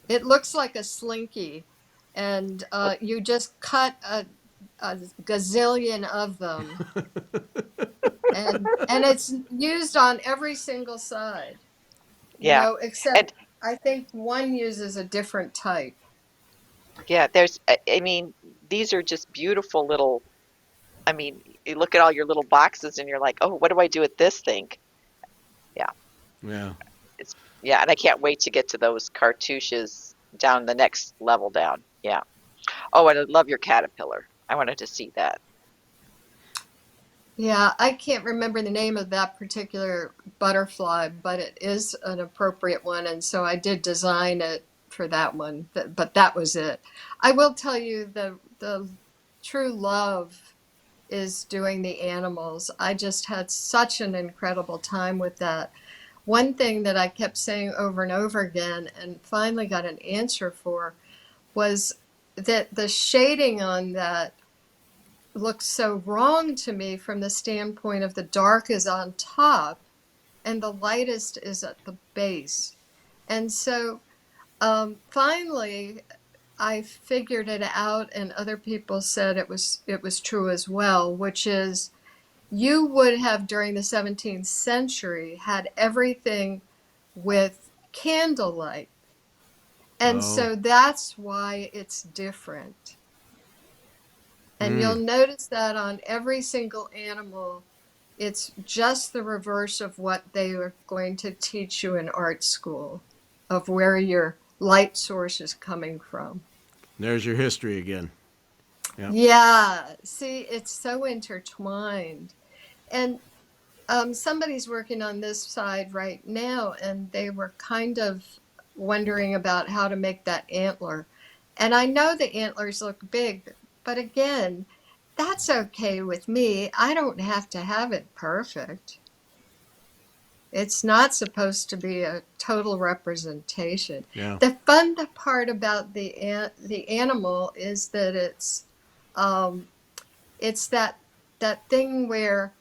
it looks like a slinky, and Oh, you just cut a gazillion of them, and it's used on every single side, yeah. except And I think one uses a different type. yeah, I mean, these are just beautiful little, I mean, you look at all your little boxes and you're like, oh, what do I do with this thing? Yeah, Yeah. it's yeah, and I can't wait to get to those cartouches down the next level down. Yeah. Oh, and I love your caterpillar. I wanted to see that. Yeah, I can't remember the name of that particular butterfly, but it is an appropriate one, and so I did design it for that one. But that was it. I will tell you the true love is doing the animals. I just had such an incredible time with that. One thing that I kept saying over and over again and finally got an answer for was that the shading on that looks so wrong to me from the standpoint of the dark is on top and the lightest is at the base. And so finally, I figured it out, and other people said it was true as well, which is you would have during the 17th century had everything with candlelight. And Oh. so that's why it's different. And you'll Mm. notice that on every single animal, it's just the reverse of what they are going to teach you in art school, of where your light source is coming from. There's your history again. Yeah. Yeah, see, it's so intertwined. And somebody's working on this side right now, and they were kind of wondering about how to make that antler. And I know the antlers look big, but again, that's okay with me. I don't have to have it perfect. It's not supposed to be a total representation. Yeah. The fun part about the animal is that um, it's that thing where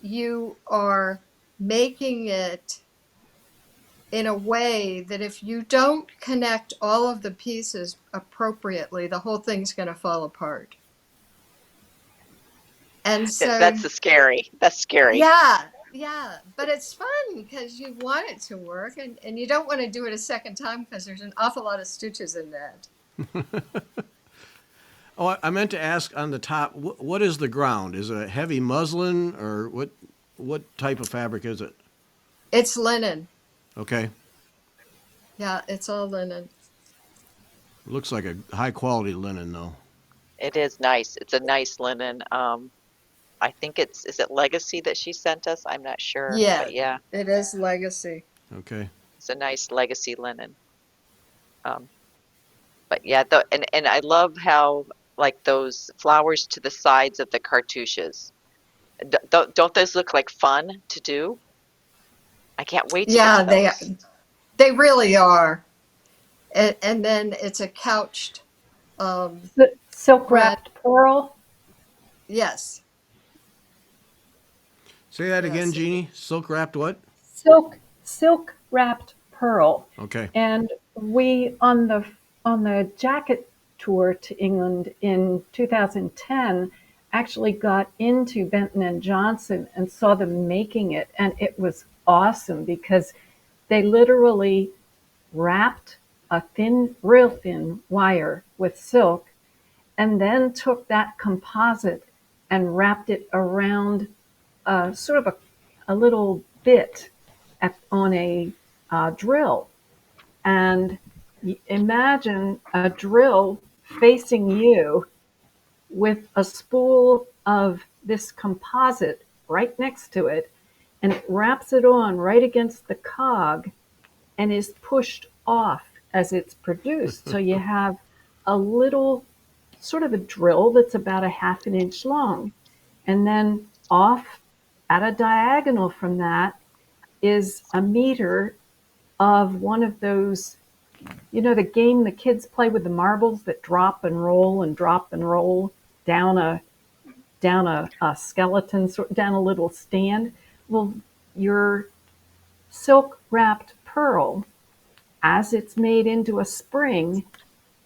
you are making it in a way that if you don't connect all of the pieces appropriately, the whole thing's going to fall apart. And That's so, the scary. That's scary. yeah, yeah, but it's fun because you want it to work and you don't want to do it a second time because there's an awful lot of stitches in that. Oh, I meant to ask on the top, what is the ground? Is it a heavy muslin or what type of fabric is it? It's linen. Okay. Yeah, it's all linen. Looks like a high quality linen though. It is nice. It's a nice linen. I think is it Legacy that she sent us? I'm not sure, Yeah, but yeah, it is legacy. Okay. it's a nice Legacy linen. Um, but yeah, and I love how like those flowers to the sides of the cartouches. Don't those look like fun to do? I can't wait to get Yeah, to those. they really are. And then it's a couched Silk red. wrapped pearl. Yes, Say that again, yes. Jeannie. Silk wrapped what? Silk wrapped pearl. Okay. And we on the jacket tour to England in 2010 actually got into Benton and Johnson and saw them making it, and it was awesome because they literally wrapped a thin, real thin wire with silk and then took that composite and wrapped it around sort of a little bit on a drill. And imagine a drill facing you with a spool of this composite right next to it, and it wraps it on right against the cog and is pushed off as it's produced. So you have a little sort of a drill that's about a half an inch long. And then off at a diagonal from that is a meter of one of those, the game the kids play with the marbles that drop and roll and drop and roll down a skeleton, down a little stand. Well, your silk wrapped pearl, as it's made into a spring,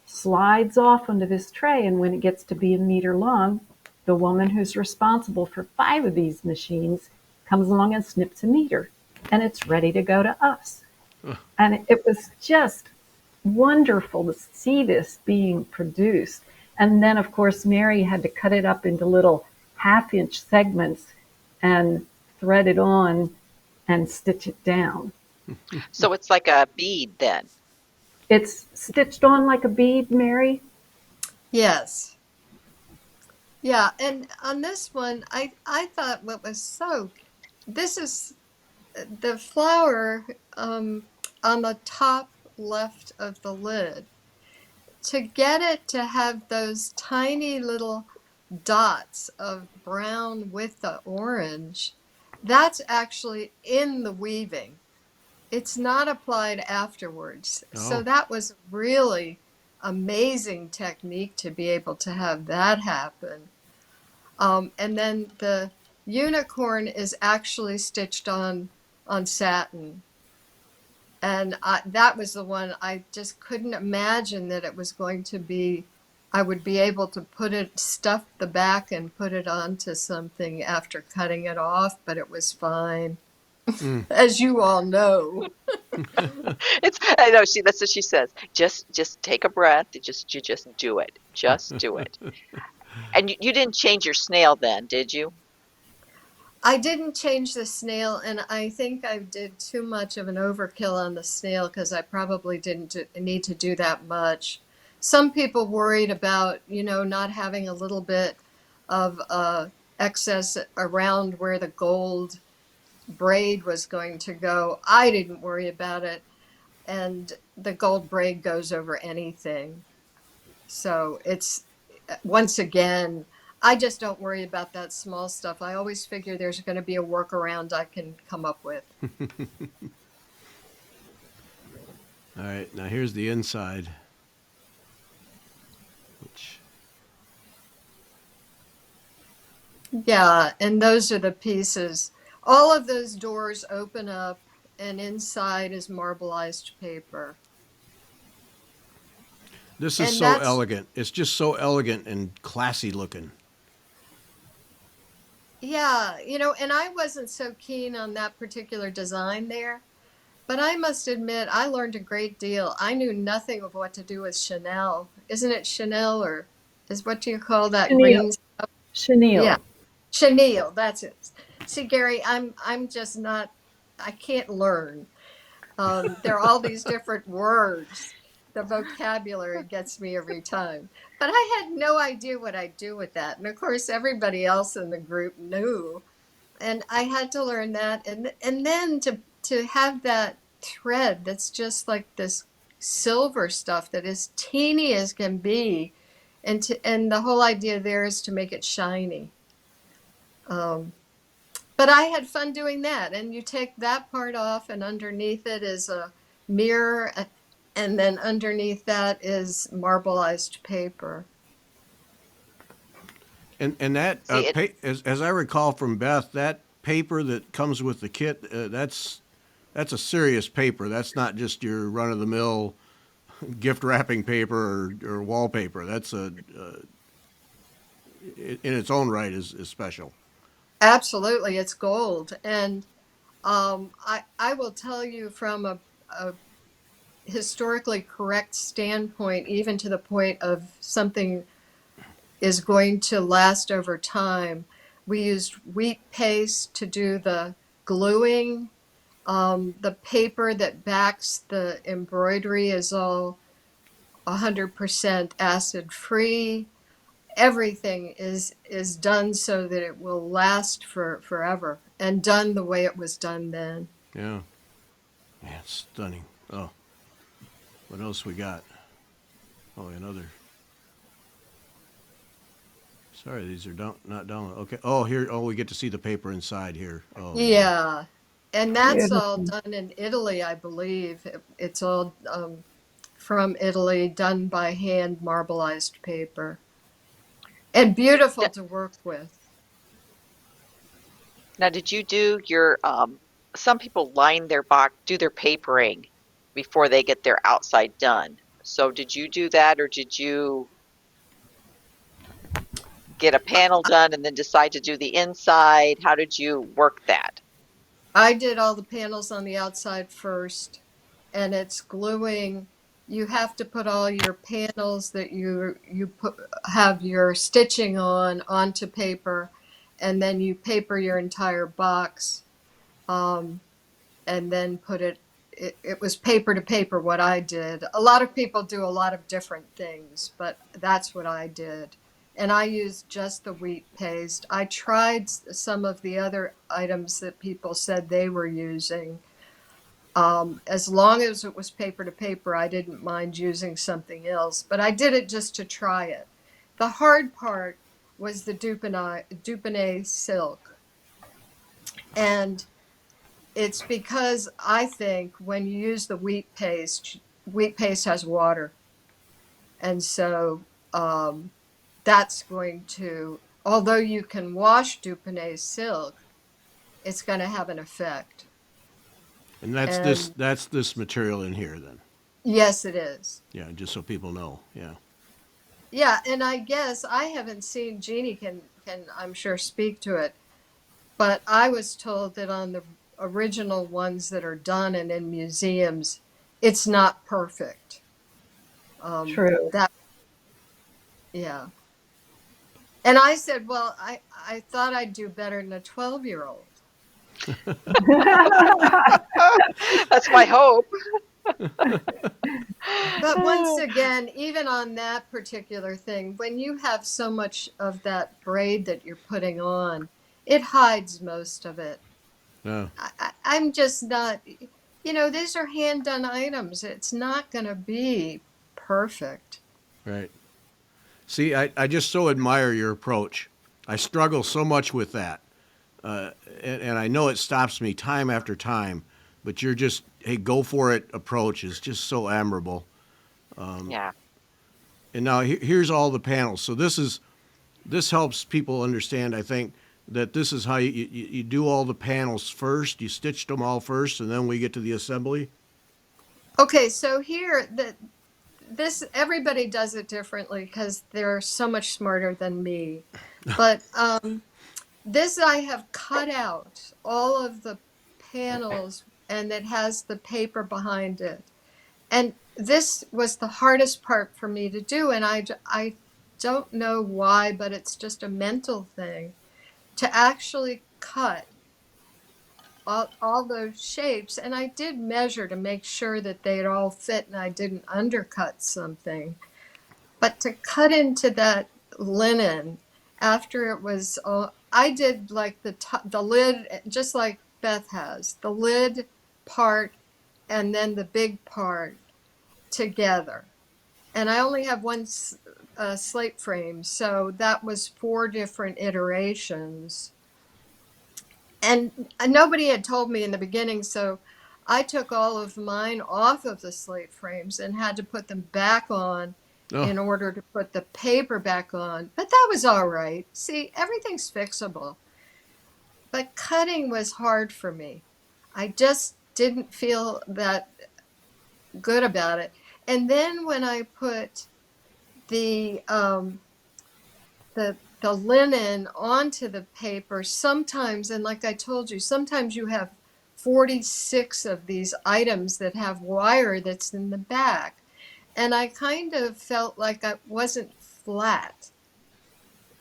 slides off onto this tray, and when it gets to be a meter long, the woman who's responsible for 5 of these machines comes along and snips a meter, and it's ready to go to us. And it was just wonderful to see this being produced. And then, of course, Mary had to cut it up into little half-inch segments and thread it on and stitch it down. So it's like a bead then. It's stitched on like a bead, Mary. Yes. Yeah, and on this one, I thought what was this is the flower on the top left of the lid. To get it to have those tiny little dots of brown with the orange, that's actually in the weaving. It's not applied afterwards. So Oh, that was really amazing technique to be able to have that happen. And then the unicorn is actually stitched on satin. And that was the one I just couldn't imagine that it was going to be. I would be able to stuff the back and put it onto something after cutting it off, but it was fine, mm. as you all know. It's I know that's what she says. Just take a breath. You just do it. Just do it. And you didn't change your snail then, did you? I didn't change the snail, and I think I did too much of an overkill on the snail because I probably didn't need to do that much. Some people worried about, not having a little bit of excess around where the gold braid was going to go. I didn't worry about it, and the gold braid goes over anything. So it's once again, I just don't worry about that small stuff. I always figure there's going to be a workaround I can come up with. All right, now here's the inside. Which, Yeah, and those are the pieces. All of those doors open up, and inside is marbleized paper. this is And so that's, elegant. It's just so elegant and classy looking. yeah, and I wasn't so keen on that particular design there. But I must admit, I learned a great deal. I knew nothing of what to do with Chanel. Isn't it Chanel or what do you call that Chenille. green? Yeah, Chenille. chenille. That's it. See, Gary, I'm just not. I can't learn. There are all these different words. The vocabulary gets me every time. But I had no idea what I'd do with that. And of course, everybody else in the group knew, and I had to learn that, and then to have that thread that's just like this silver stuff that is teeny as can be, and the whole idea there is to make it shiny. Um, but I had fun doing that, and you take that part off, and underneath it is a mirror, and then underneath that is marbleized paper. And that See, it as I recall from Beth, that paper that comes with the kit, that's a serious paper. That's not just your run of the mill gift wrapping paper or wallpaper. That's in its own right is special. Absolutely, it's gold, and I will tell you from a historically correct standpoint, even to the point of something is going to last over time. We used wheat paste to do the gluing. The paper that backs the embroidery is all 100% acid free. Everything is done so that it will last for forever, and done the way it was done then. Yeah, man, stunning. Oh, what else we got? Oh, another. Sorry, these are not down. Okay. Oh, here. Oh, we get to see the paper inside here. Oh, yeah. Yeah, and that's all Beautiful. done in Italy, I believe. It's all from Italy, done by hand marbleized paper, and beautiful now, to work with. now did you do your some people line their box, do their papering before they get their outside done. So did you do that, or did you get a panel done and then decide to do the inside? How did you work that? I did all the panels on the outside first, and it's gluing. You have to put all your panels that you have your stitching on onto paper, and then you paper your entire box, and then put it was paper to paper what I did. A lot of people do a lot of different things, but that's what I did. And I used just the wheat paste. I tried some of the other items that people said they were using. As long as it was paper to paper, I didn't mind using something else, but I did it just to try it. The hard part was the Dupenay silk. And it's because I think when you use the wheat paste has water. And so that's going to, although you can wash Dupenay silk, it's going to have an effect. And that's this And that's this material in here then. yes, it is. Yeah, just so people know. Yeah. Yeah, and I guess I haven't seen Genie can I'm sure speak to it, but I was told that on the original ones that are done and in museums, it's not perfect. True. That yeah. And I said, well, I thought I'd do better than a 12-year-old. That's my hope. But once again, even on that particular thing, when you have so much of that braid that you're putting on, it hides most of it. Yeah. I'm just not, these are hand done items. It's not going to be perfect. Right. See, I just so admire your approach. I struggle so much with that. And I know it stops me time after time, but you're just, hey, go for it approach is just so admirable. Yeah. And now here's all the panels. So this helps people understand, I think, that this is how you do all the panels first. You stitched them all first, and then we get to the assembly. Okay, so here, this everybody does it differently because they're so much smarter than me. But this I have cut out all of the panels and it has the paper behind it. And this was the hardest part for me to do. And I don't know why, but it's just a mental thing to actually cut all those shapes. And I did measure to make sure that they'd all fit and I didn't undercut something. But to cut into that linen after it was all, I did like the lid, just like Beth has, the lid part and then the big part together. And I only have one slate frame, so that was 4 different iterations. And nobody had told me in the beginning, so I took all of mine off of the slate frames and had to put them back on Oh, in order to put the paper back on. But that was all right. See, everything's fixable. But cutting was hard for me. I just didn't feel that good about it. And then when I put the the linen onto the paper, sometimes, and like I told you, sometimes you have 46 of these items that have wire that's in the back. And I kind of felt like I wasn't flat,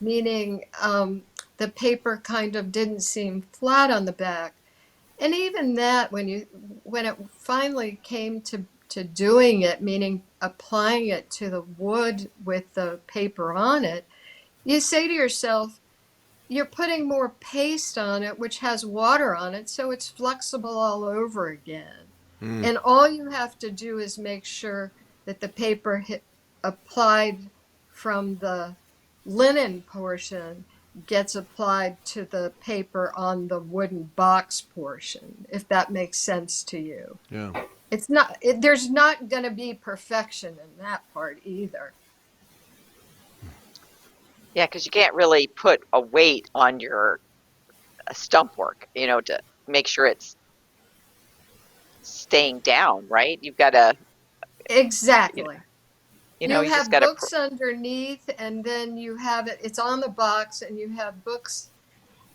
meaning the paper kind of didn't seem flat on the back. And even that, when it finally came to doing it, meaning applying it to the wood with the paper on it, you say to yourself, you're putting more paste on it, which has water on it, so it's flexible all over again. mm, And all you have to do is make sure that the paper applied from the linen portion gets applied to the paper on the wooden box portion, if that makes sense to you. yeah. It's not, there's not going to be perfection in that part either. Yeah, because you can't really put a weight on your stump work, to make sure it's staying down, right? You've got to, you Exactly. You you just have got to, books underneath, and then you have it's on the box, and you have books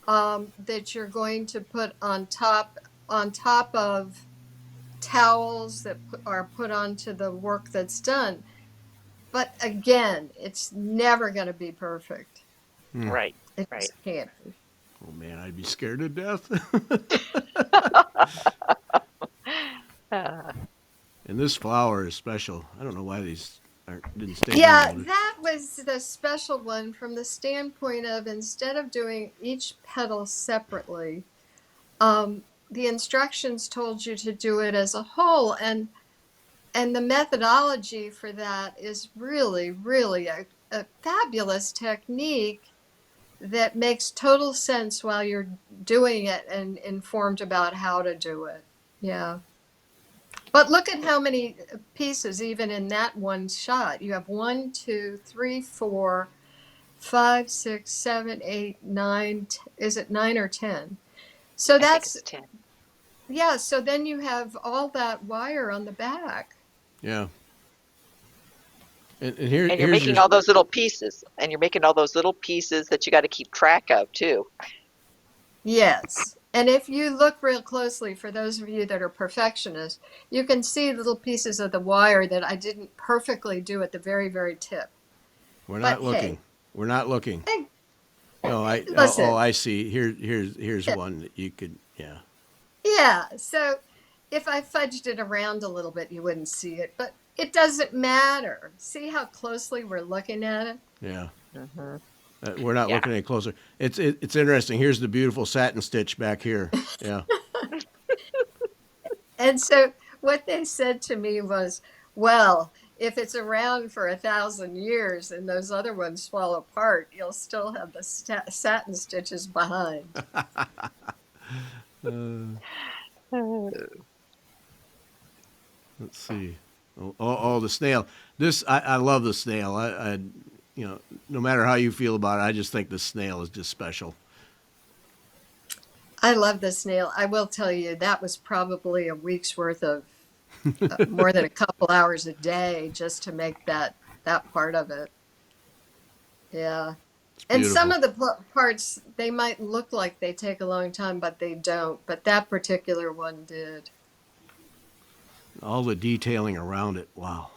that you're going to put on top of towels that are put onto the work that's done. But again, it's never going to be perfect. Mm. right, It right. just can't be. Oh man, I'd be scared to death. Uh, And this flower is special. I don't know why these didn't stay Yeah, downloaded. that was the special one from the standpoint of instead of doing each petal separately, the instructions told you to do it as a whole, and the methodology for that is really, really a fabulous technique that makes total sense while you're doing it and informed about how to do it. Yeah. But look at how many pieces, even in that one shot. You have one, two, three, four, five, six, seven, eight, nine. Is it nine or 10? So I think that's, it's 10. yeah. So then you have all that wire on the back. Yeah. And And you're here's your making all those little pieces, and you're making all those little pieces that you got to keep track of too. Yes. And if you look real closely, for those of you that are perfectionists, you can see little pieces of the wire that I didn't perfectly do at the very, very tip. We're But not looking. hey, We're not looking. hey, No, listen, I see. Here's one that you could, yeah. yeah. So if I fudged it around a little bit, you wouldn't see it, but it doesn't matter. See how closely we're looking at it? Yeah. Hmm. We're not Yeah. looking any closer. It's interesting. Here's the beautiful satin stitch back here. Yeah. And so what they said to me was, well, if it's around for 1,000 years and those other ones fall apart, you'll still have the satin stitches behind. Uh, Uh, let's see. The snail. I love the snail. You know, no matter how you feel about it, I just think the snail is just special. I love the snail. I will tell you, that was probably a week's worth of more than a couple hours a day just to make that part of it. Yeah. It's And some beautiful. of the parts, they might look like they take a long time, but they don't. But that particular one did. All the detailing around it. Wow.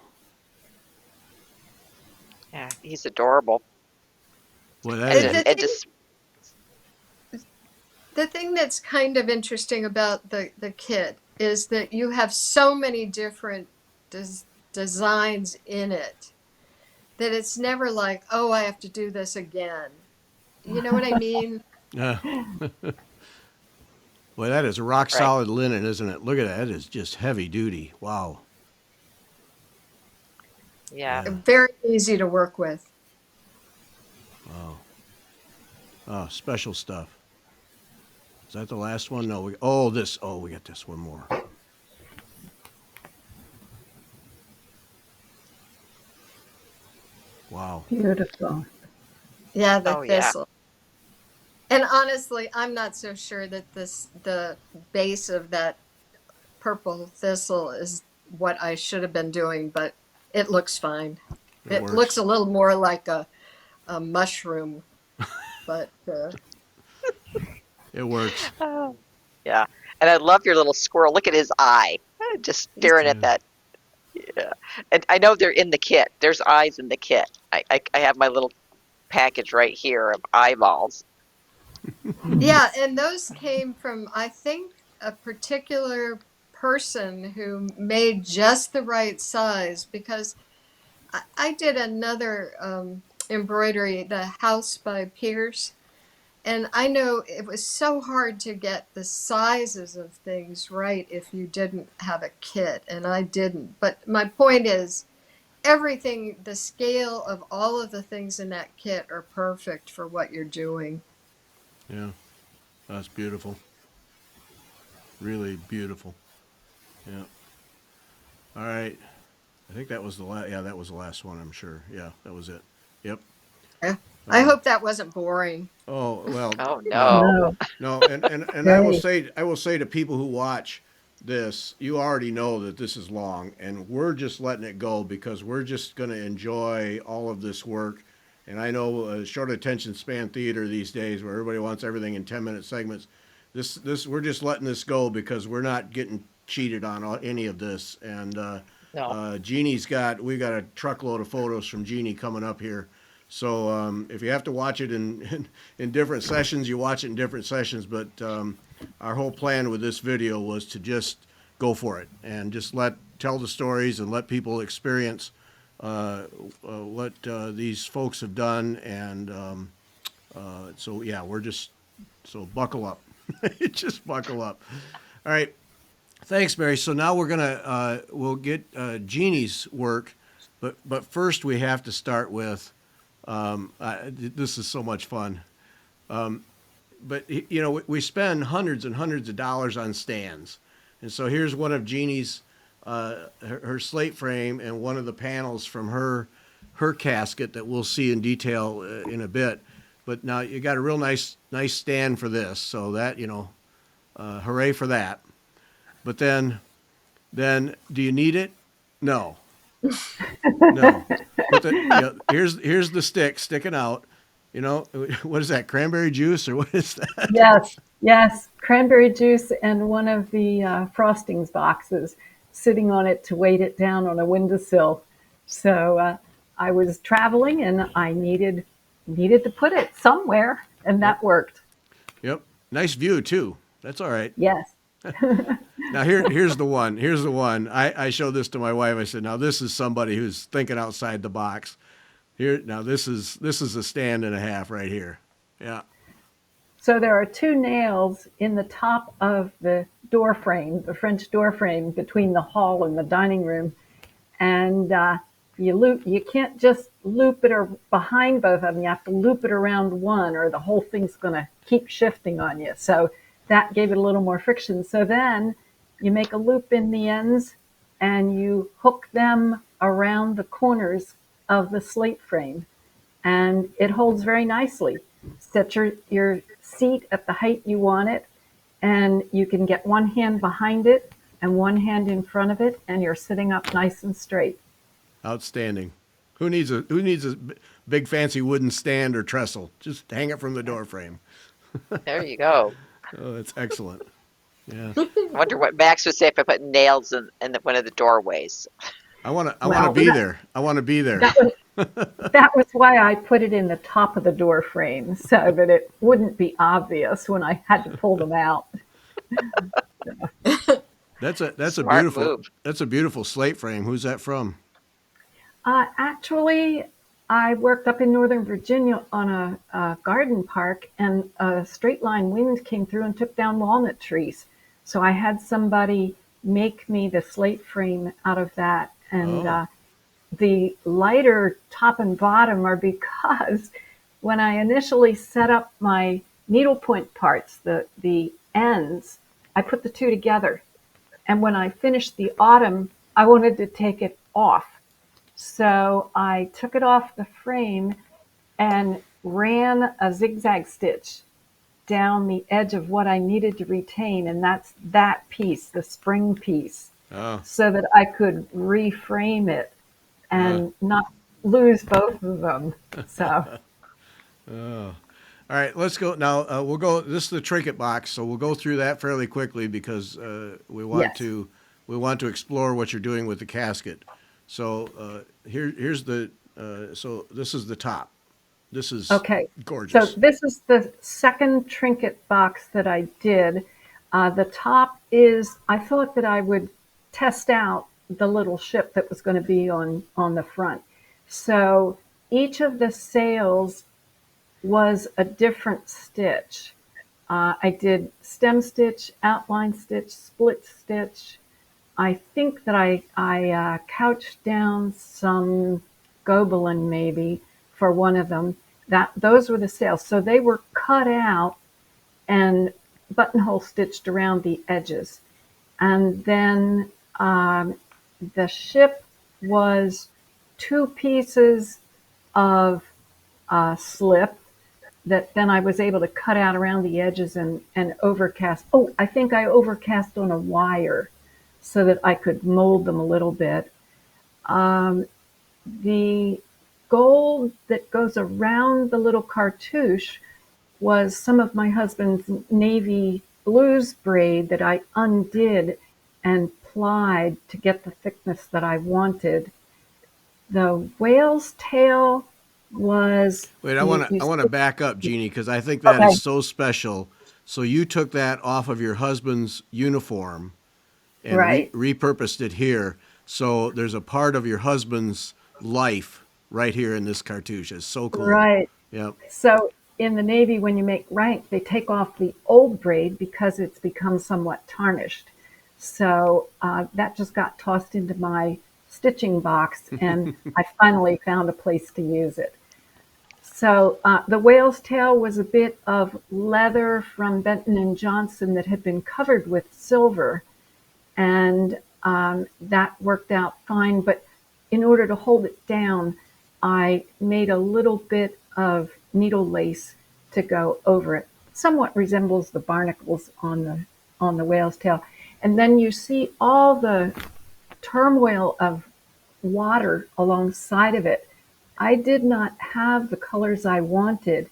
yeah, he's adorable. Boy, that And is to, The a, and thing, just the thing that's kind of interesting about the kit is that you have so many different designs in it that it's never like, oh, I have to do this again. You know what I mean? uh, boy, that is rock right. solid linen, isn't it? Look at that. It is just heavy duty. Wow. Yeah. Yeah. Very easy to work with. Wow. Oh, special stuff. Is that the last one? No. We got this one more. Wow. Beautiful. Yeah, the Oh yeah. thistle. And honestly, I'm not so sure that the base of that purple thistle is what I should have been doing, but it looks fine. It It looks works. a little more like a mushroom, but It works. Oh, yeah. And I love your little squirrel. Look at his eye. Just staring at Yeah. that. Yeah. And I know they're in the kit. There's eyes in the kit. I have my little package right here of eyeballs. yeah, and those came from, I think, a particular person who made just the right size because I did another embroidery, the house by Pierce. And I know it was so hard to get the sizes of things right if you didn't have a kit, and I didn't. But my point is, everything, the scale of all of the things in that kit are perfect for what you're doing. Yeah. That's beautiful. Really beautiful. Yeah. All right. I think that was the last. Yeah, that was the last one. I'm sure. Yeah, that was it. Yep. Yeah. I Oh. hope that wasn't boring. Oh well. Oh No. no. No, No. And very. I will say to people who watch this, you already know that this is long, and we're just letting it go because we're just going to enjoy all of this work. And I know short attention span theater these days, where everybody wants everything in 10-minute segments. This we're just letting this go because we're not getting cheated on any of this. And No. we got a truckload of photos from Genie coming up here. So if you have to watch it in different sessions, you watch it in different sessions. But our whole plan with this video was to just go for it and just tell the stories and let people experience what these folks have done. And so yeah, so buckle up, just buckle up. All right, thanks, Mary. So now we'll get Genie's work, but first we have to start with. This is so much fun. But we spend hundreds and hundreds of dollars on stands, and so here's one of Genie's her slate frame and one of the panels from her casket that we'll see in detail in a bit. But now you got a real nice stand for this, so that hooray for that. But then do you need it? No. No. But here's the stick sticking out. What is that? Cranberry juice or what is that? Yes, yes, cranberry juice and one of the frostings boxes sitting on it to weight it down on a windowsill. So I was traveling and I needed to put it somewhere, and that worked. Yep. Nice view too. That's all right. Yes. Now here's the one. Here's the one. I showed this to my wife. I said, now this is somebody who's thinking outside the box. Now this is a stand and a half right here. Yeah. So there are two nails in the top of the door frame, the French door frame between the hall and the dining room, and you can't just loop it or behind both of them. You have to loop it around one, or the whole thing's going to keep shifting on you. So that gave it a little more friction. So then you make a loop in the ends and you hook them around the corners of the slate frame, and it holds very nicely. Set your seat at the height you want it, and you can get one hand behind it and one hand in front of it, and you're sitting up nice and straight. Outstanding. Who needs a big fancy wooden stand or trestle? Just hang it from the door frame. There you go. Oh, that's excellent. Yeah. I wonder what Max would say if I put nails in one of the doorways. I want to be there. I want to be there. That was why I put it in the top of the door frame, so that it wouldn't be obvious when I had to pull them out. That's a Smart beautiful move. That's a beautiful slate frame. Who's that from? Actually, I worked up in Northern Virginia on a garden park, and a straight line wind came through and took down walnut trees. So I had somebody make me the slate frame out of that. And the lighter top and bottom are because when I initially set up my needlepoint parts, the ends, I put the two together. And when I finished the autumn, I wanted to take it off. So I took it off the frame and ran a zigzag stitch down the edge of what I needed to retain, and that's that piece, the spring piece, so that I could reframe it and not lose both of them. So. All right, let's go now. We'll go. This is the trinket box, so we'll go through that fairly quickly because we want to explore what you're doing with the casket. So here's the. So this is the top. This is okay. Gorgeous. So this is the second trinket box that I did. The top is, I thought that I would test out the little ship that was going to be on the front. So each of the sails was a different stitch. I did stem stitch, outline stitch, split stitch. I think that I couched down some Gobelin maybe for one of them. Those were the sails. So they were cut out and buttonhole stitched around the edges. And then the ship was two pieces of slip that then I was able to cut out around the edges and overcast. Oh, I think I overcast on a wire so that I could mold them a little bit. The gold that goes around the little cartouche was some of my husband's navy blues braid that I undid and plied to get the thickness that I wanted. The whale's tail was Wait, you, I you want to back up, Jeannie, because I think that is okay, so special. So you took that off of your husband's uniform and right, repurposed it here. So there's a part of your husband's life right here in this cartouche. It's so cool. right. Yep. So in the Navy, when you make rank, they take off the old braid because it's become somewhat tarnished. So that just got tossed into my stitching box, and I finally found a place to use it. So the whale's tail was a bit of leather from Benton and Johnson that had been covered with silver, and that worked out fine. But in order to hold it down, I made a little bit of needle lace to go over it. Somewhat resembles the barnacles on the whale's tail. And then you see all the turmoil of water alongside of it. I did not have the colors I wanted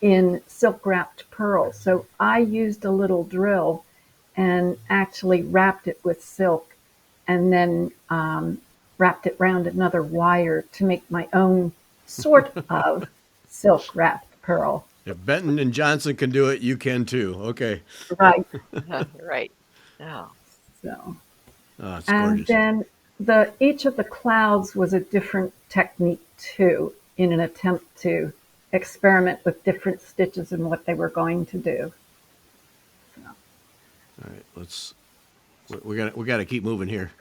in silk wrapped pearl, so I used a little drill and actually wrapped it with silk and then wrapped it around another wire to make my own sort of silk wrapped pearl. If Benton and Johnson can do it, you can too. Okay. Right. Right. Oh, So, Oh, it's and gorgeous. then each of the clouds was a different technique too, in an attempt to experiment with different stitches and what they were going to do. All right, we got to keep moving here.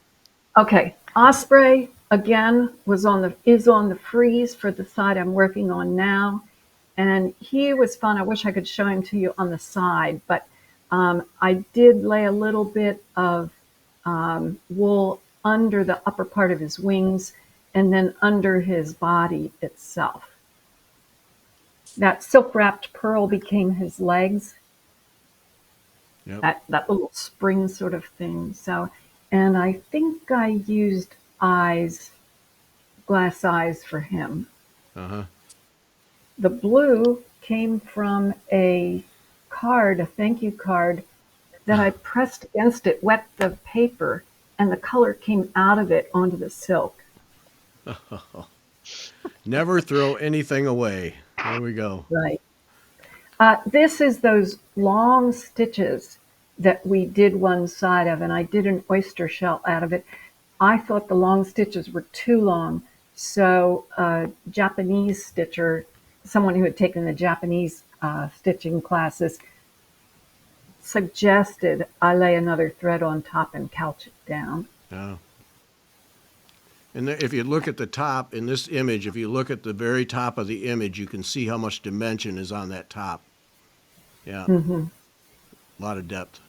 Okay, Osprey again is on the freeze for the side I'm working on now, and he was fun. I wish I could show him to you on the side, but I did lay a little bit of wool under the upper part of his wings and then under his body itself. That silk wrapped pearl became his legs, Yep. that little spring sort of thing. So, and I think I used glass eyes for him. Uh huh. The blue came from a thank you card that I pressed against it, wet the paper, and the color came out of it onto the silk. Never throw anything away. There we go. Right. This is those long stitches that we did one side of, and I did an oyster shell out of it. I thought the long stitches were too long, so a Japanese stitcher, someone who had taken the Japanese stitching classes, suggested I lay another thread on top and couch it down. Yeah. And if you look at the top in this image, if you look at the very top of the image, you can see how much dimension is on that top. Yeah. Mm-hmm. A lot of depth.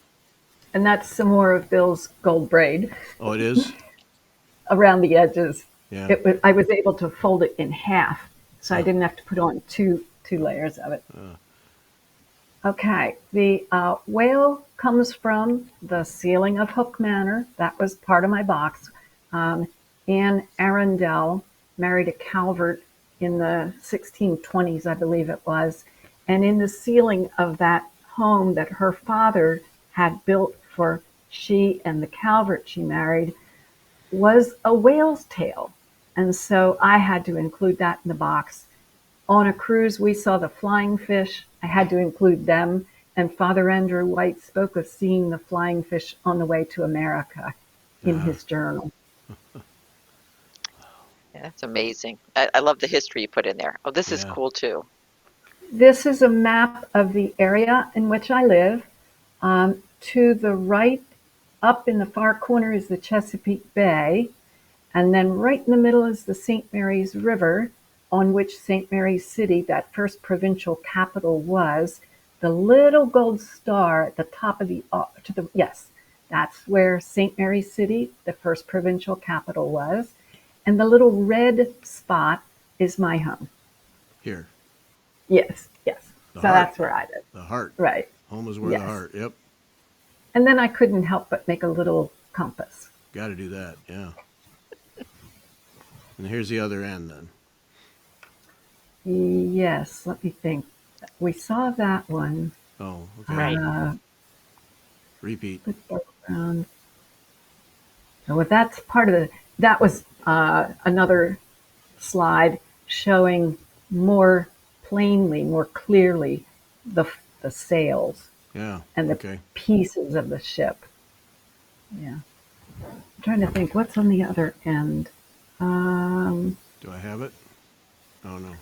And that's some more of Bill's gold braid Oh, it is? around the edges. Yeah. I was able to fold it in half, so I Oh. didn't have to put on two layers of it. Okay, the whale comes from the ceiling of Hook Manor. That was part of my box. Anne Arundel married a Calvert in the 1620s, I believe it was. And in the ceiling of that home that her father had built for she and the Calvert she married was a whale's tail. And so I had to include that in the box. On a cruise, we saw the flying fish. I had to include them. And Father Andrew White spoke of seeing the flying fish on the way to America in his journal. yeah, that's amazing. I love the history you put in there. Oh, this is Yeah. cool too. This is a map of the area in which I live. To the right, up in the far corner, is the Chesapeake Bay. And then right in the middle is the St. Mary's River, on which St. Mary's City, that first provincial capital, was. The little gold star at the top of yes, that's where St. Mary's City, the first provincial capital, was. And the little red spot is my home. Here. Yes, yes. The So heart. that's where I live. The heart. Right. Home is where Yes. the heart. Yep. And then I couldn't help but make a little compass. Got to do that. Yeah. And here's the other end then. Yes, let me think. We saw that one. Oh, okay. Right. Repeat. Let's go around. Well, that was another slide showing more plainly, more clearly, the the sails Yeah. and the Okay. pieces of the ship. Yeah. I'm trying to think what's on the other end. Um, Do I have it? Oh no.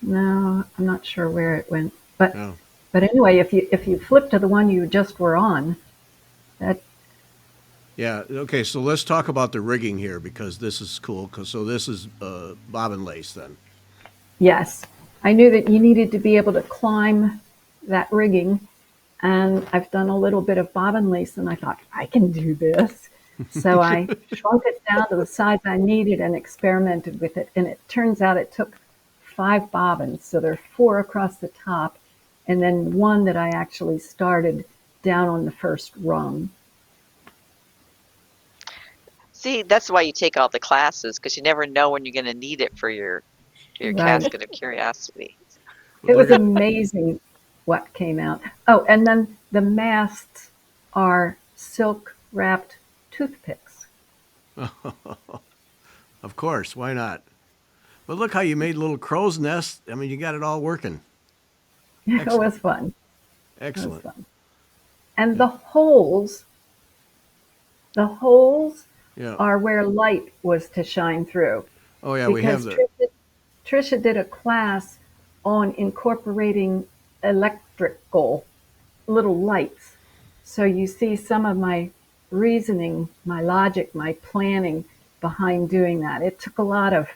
no, I'm not sure where it went. But No. anyway, if you flip to the one you just were on, that Yeah. Okay. So let's talk about the rigging here because this is cool. So this is bobbin lace then. yes, I knew that you needed to be able to climb that rigging, and I've done a little bit of bobbin lace, and I thought I can do this. So I shrunk it down to the size I needed and experimented with it, and it turns out it took 5 bobbins. So there are 4 across the top, and then one that I actually started down on the first rung. See, that's why you take all the classes because you never know when you're going to need it for your Right. casket of curiosity. It Look was at. amazing what came out. Oh, and then the masts are silk wrapped toothpicks. Of course. Why not? But look how you made little crow's nests. I mean, you got it all working. It Excellent. was fun. It was Excellent. fun. And Yeah. the holes Yeah. are where light was to shine through Oh yeah. We have because the. Trisha did a class on incorporating electrical little lights. So you see some of my reasoning, my logic, my planning behind doing that. It took a lot of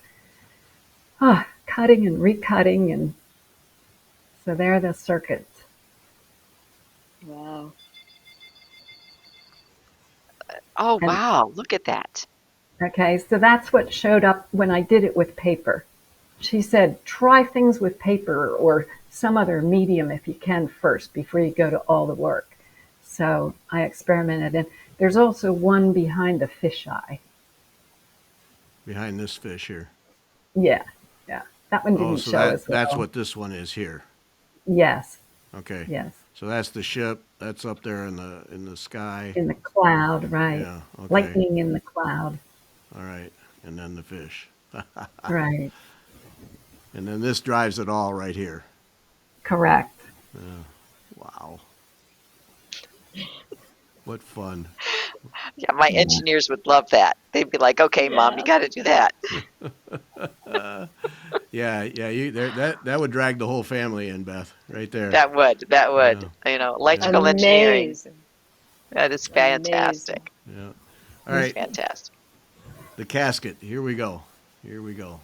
cutting and recutting, and so there are the circuits. Wow. Oh, And wow. Look at that. okay, so that's what showed up when I did it with paper. She said, try things with paper or some other medium if you can first before you go to all the work. So I experimented, and there's also one behind the fisheye. Behind this fish here. Yeah, yeah. That one Oh, didn't so show as that's well. what this one is here. Yes, Okay. yes. So that's the ship. That's up there in the sky. In the cloud, right. Yeah. Okay. Lightning in the cloud, All right. And then the fish. right. And then this drives it all right here. Correct. Wow. What fun. Yeah, my Yeah. engineers would love that. They'd be like, "Okay, Mom, you Yeah. got to do that." Yeah, yeah, you there that would drag the whole family in, Beth, right there. That would. Yeah. Yeah. Electrical engineering. Amazing. That is Amazing. fantastic. Yeah. All It's right. fantastic. The casket. Here we go. Here we go.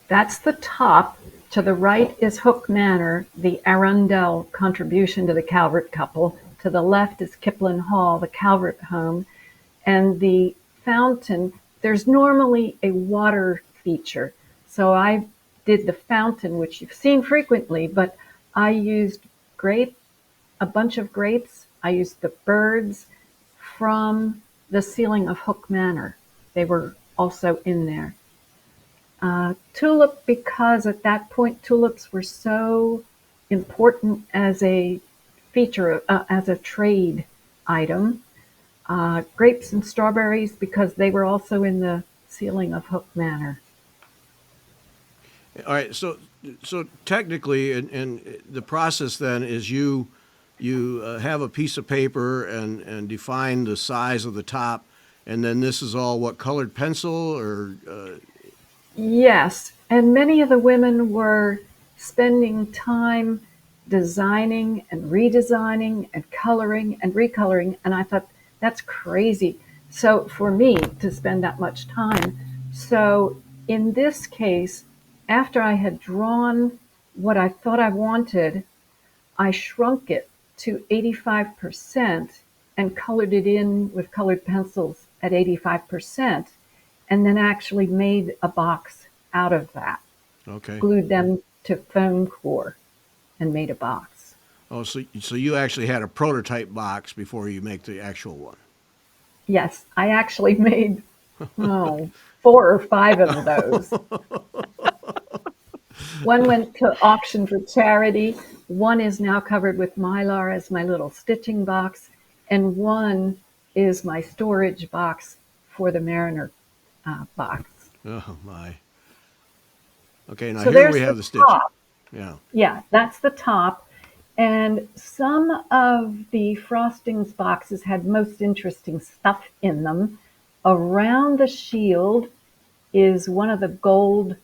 That's the top. To the right is Hook Manor, the Arundel contribution to the Calvert couple. To the left is Kipling Hall, the Calvert home. And the fountain, there's normally a water feature. So I did the fountain, which you've seen frequently, but I used a bunch of grapes. I used the birds from the ceiling of Hook Manor. They were also in there. Tulip, because at that point tulips were so important as a feature, as a trade item. Grapes and strawberries, because they were also in the ceiling of Hook Manor. All right. So technically, and the process then is you have a piece of paper and define the size of the top, and then this is all what colored pencil or Yes, and many of the women were spending time designing and redesigning and coloring and recoloring, and I thought that's crazy. So for me to spend that much time. So in this case, after I had drawn what I thought I wanted, I shrunk it to 85% and colored it in with colored pencils at 85%, and then actually made a box out of that, okay. glued them to foam core and made a box. Oh, so you actually had a prototype box before you make the actual one. Yes, I actually made, oh, 4 or 5 of those. One went to auction for charity. One is now covered with mylar as my little stitching box. And one is my storage box for the Mariner box. Oh my. Okay, now So here we there's have the the stitching. top. Yeah. Yeah, that's the top. And some of the frostings boxes had most interesting stuff in them. Around the shield is one of the gold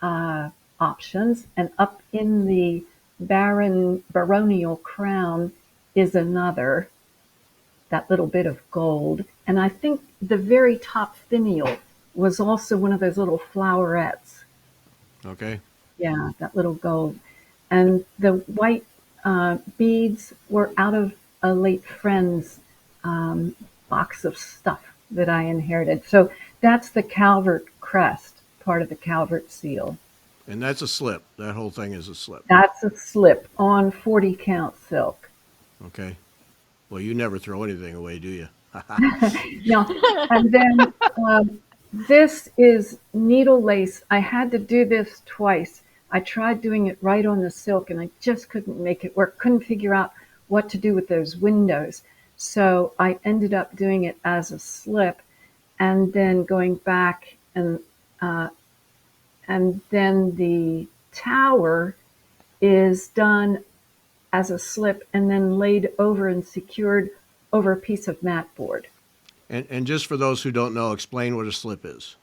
uh, options, and up in the baronial crown is another, that little bit of gold. And I think the very top finial was also one of those little flowerets. Okay. Yeah, that little gold. And the white beads were out of a late friend's um, box of stuff that I inherited. So that's the Calvert crest, part of the Calvert seal. And that's a slip. That whole thing is a slip. That's a slip on 40 count silk. Okay. Well, you never throw anything away, do you? Now, and then this is needle lace. I had to do this twice. I tried doing it right on the silk and I just couldn't make it work. Couldn't figure out what to do with those windows. So I ended up doing it as a slip and then going back uh, and then the tower is done as a slip and then laid over and secured over a piece of mat board. And just for those who don't know, explain what a slip is.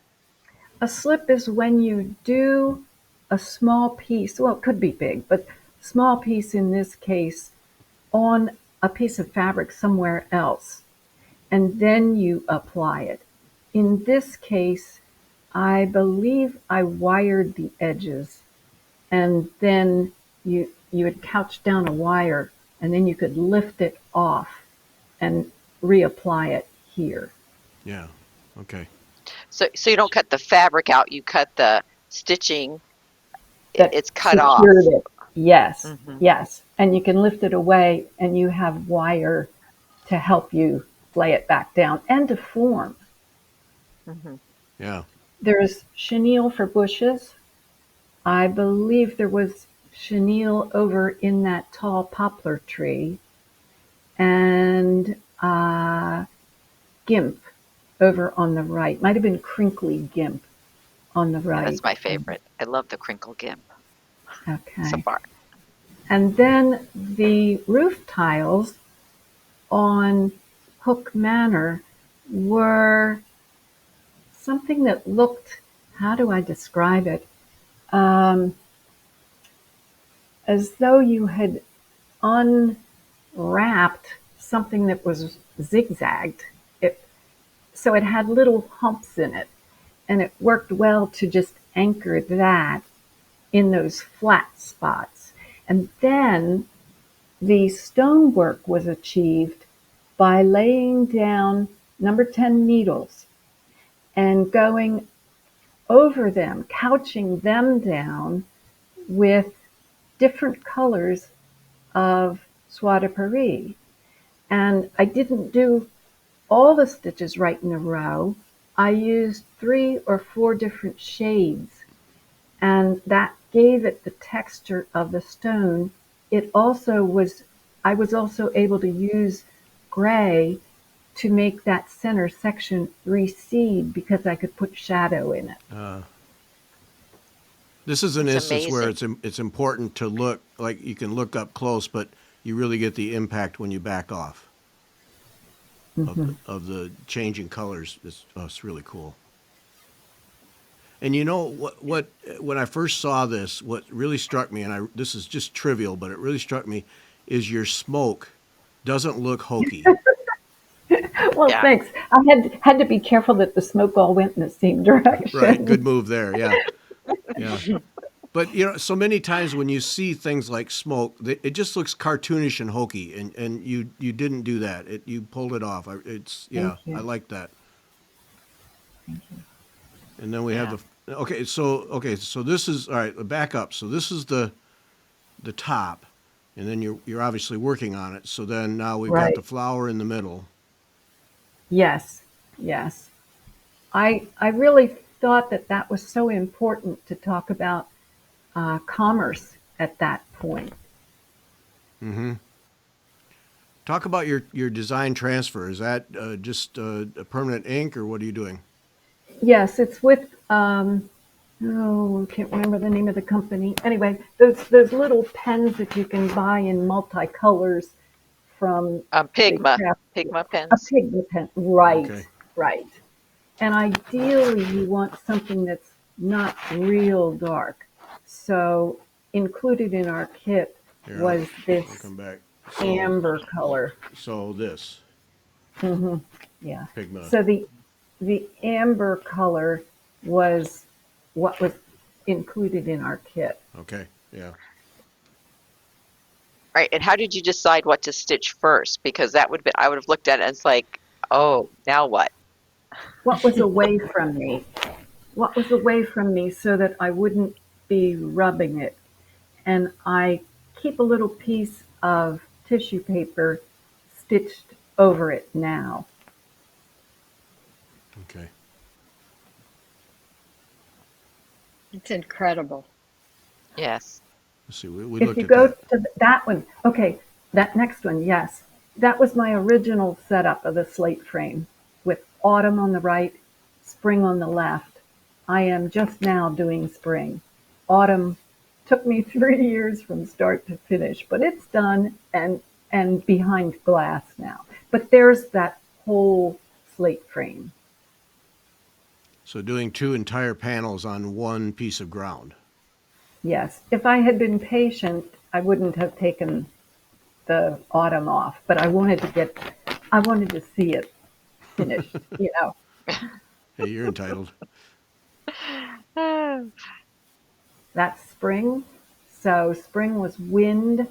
A slip is when you do a small piece, well, it could be big, but small piece in this case on a piece of fabric somewhere else, and then you apply it. In this case, I believe I wired the edges, and then you would couch down a wire, and then you could lift it off and reapply it here. Yeah. Okay. So you don't cut the fabric out, you cut the stitching. That It's cut off. secured it. Yes, Hmm. yes. And you can lift it away and you have wire to help you lay it back down and to form. Hmm. Yeah. There's chenille for bushes. I believe there was chenille over in that tall poplar tree and gimp over on the right. Might have been crinkly gimp on the Yeah, right. that's my favorite. I love the crinkle gimp so Okay. far. And then the roof tiles on Hook Manor were something that looked, how do I describe it? Um, as though you had unwrapped something that was zigzagged. It, so it had little humps in it, and it worked well to just anchor that in those flat spots. And then the stonework was achieved by laying down number 10 needles and going over them, couching them down with different colors of soie de Paris. And I didn't do all the stitches right in a row. I used 3 or 4 different shades, and that gave it the texture of the stone. It also was, I was also able to use gray to make that center section recede because I could put shadow in it. This is an It's instance where amazing. it's important to look, like you can look up close, but you really get the impact when you back off of the changing colors. It's really cool. And you know what when I first saw this, what really struck me, and this is just trivial, but it really struck me, is your smoke doesn't look hokey. Well, Yeah. thanks. I had to be careful that the smoke all went in the same Right. Good direction. move there. Yeah. Yeah. But you know, so many times when you see things like smoke, it just looks cartoonish and hokey, and you didn't do that. You pulled it off. It's Thank yeah, I you. like that. Thank you. And then we have Yeah. the so this is all right. Back up. So this is the top, and then you're obviously working on it. So then now we've got the Right. flower in the middle. Yes. Yes. I really thought that that was so important to talk about commerce at that point. Mm-hmm. Talk about your design transfer. Is that just a permanent ink, or what are you doing? Yes, it's with, oh, I can't remember the name of the company. Anyway, those little pens that you can buy in multicolors from the Pigma, craft, Pigma a pens. pigment pen. Right, Okay. right. And ideally, you want something that's not real dark. So included in our kit Here, was I'll this come back. amber color. So this Yeah. Pigma. So the amber color was what was included in our kit. Okay. Yeah. Right. And how did you decide what to stitch first? Because that would be, I would have looked at it and it's like, oh, now what? What was away from me? What was away from me so that I wouldn't be rubbing it? And I keep a little piece of tissue paper stitched over it now. Okay. It's incredible. Yes. Let's see. We If looked you at go that. to that one, okay, that next one, yes. That was my original setup of the slate frame with autumn on the right, spring on the left. I am just now doing spring. Autumn took me 3 years from start to finish, but it's done and behind glass now. But there's that whole slate frame. So doing two entire panels on one piece of ground. Yes. If I had been patient, I wouldn't have taken the autumn off, but I wanted to see it finished, you know. Hey, you're entitled. That's spring. So spring was wind,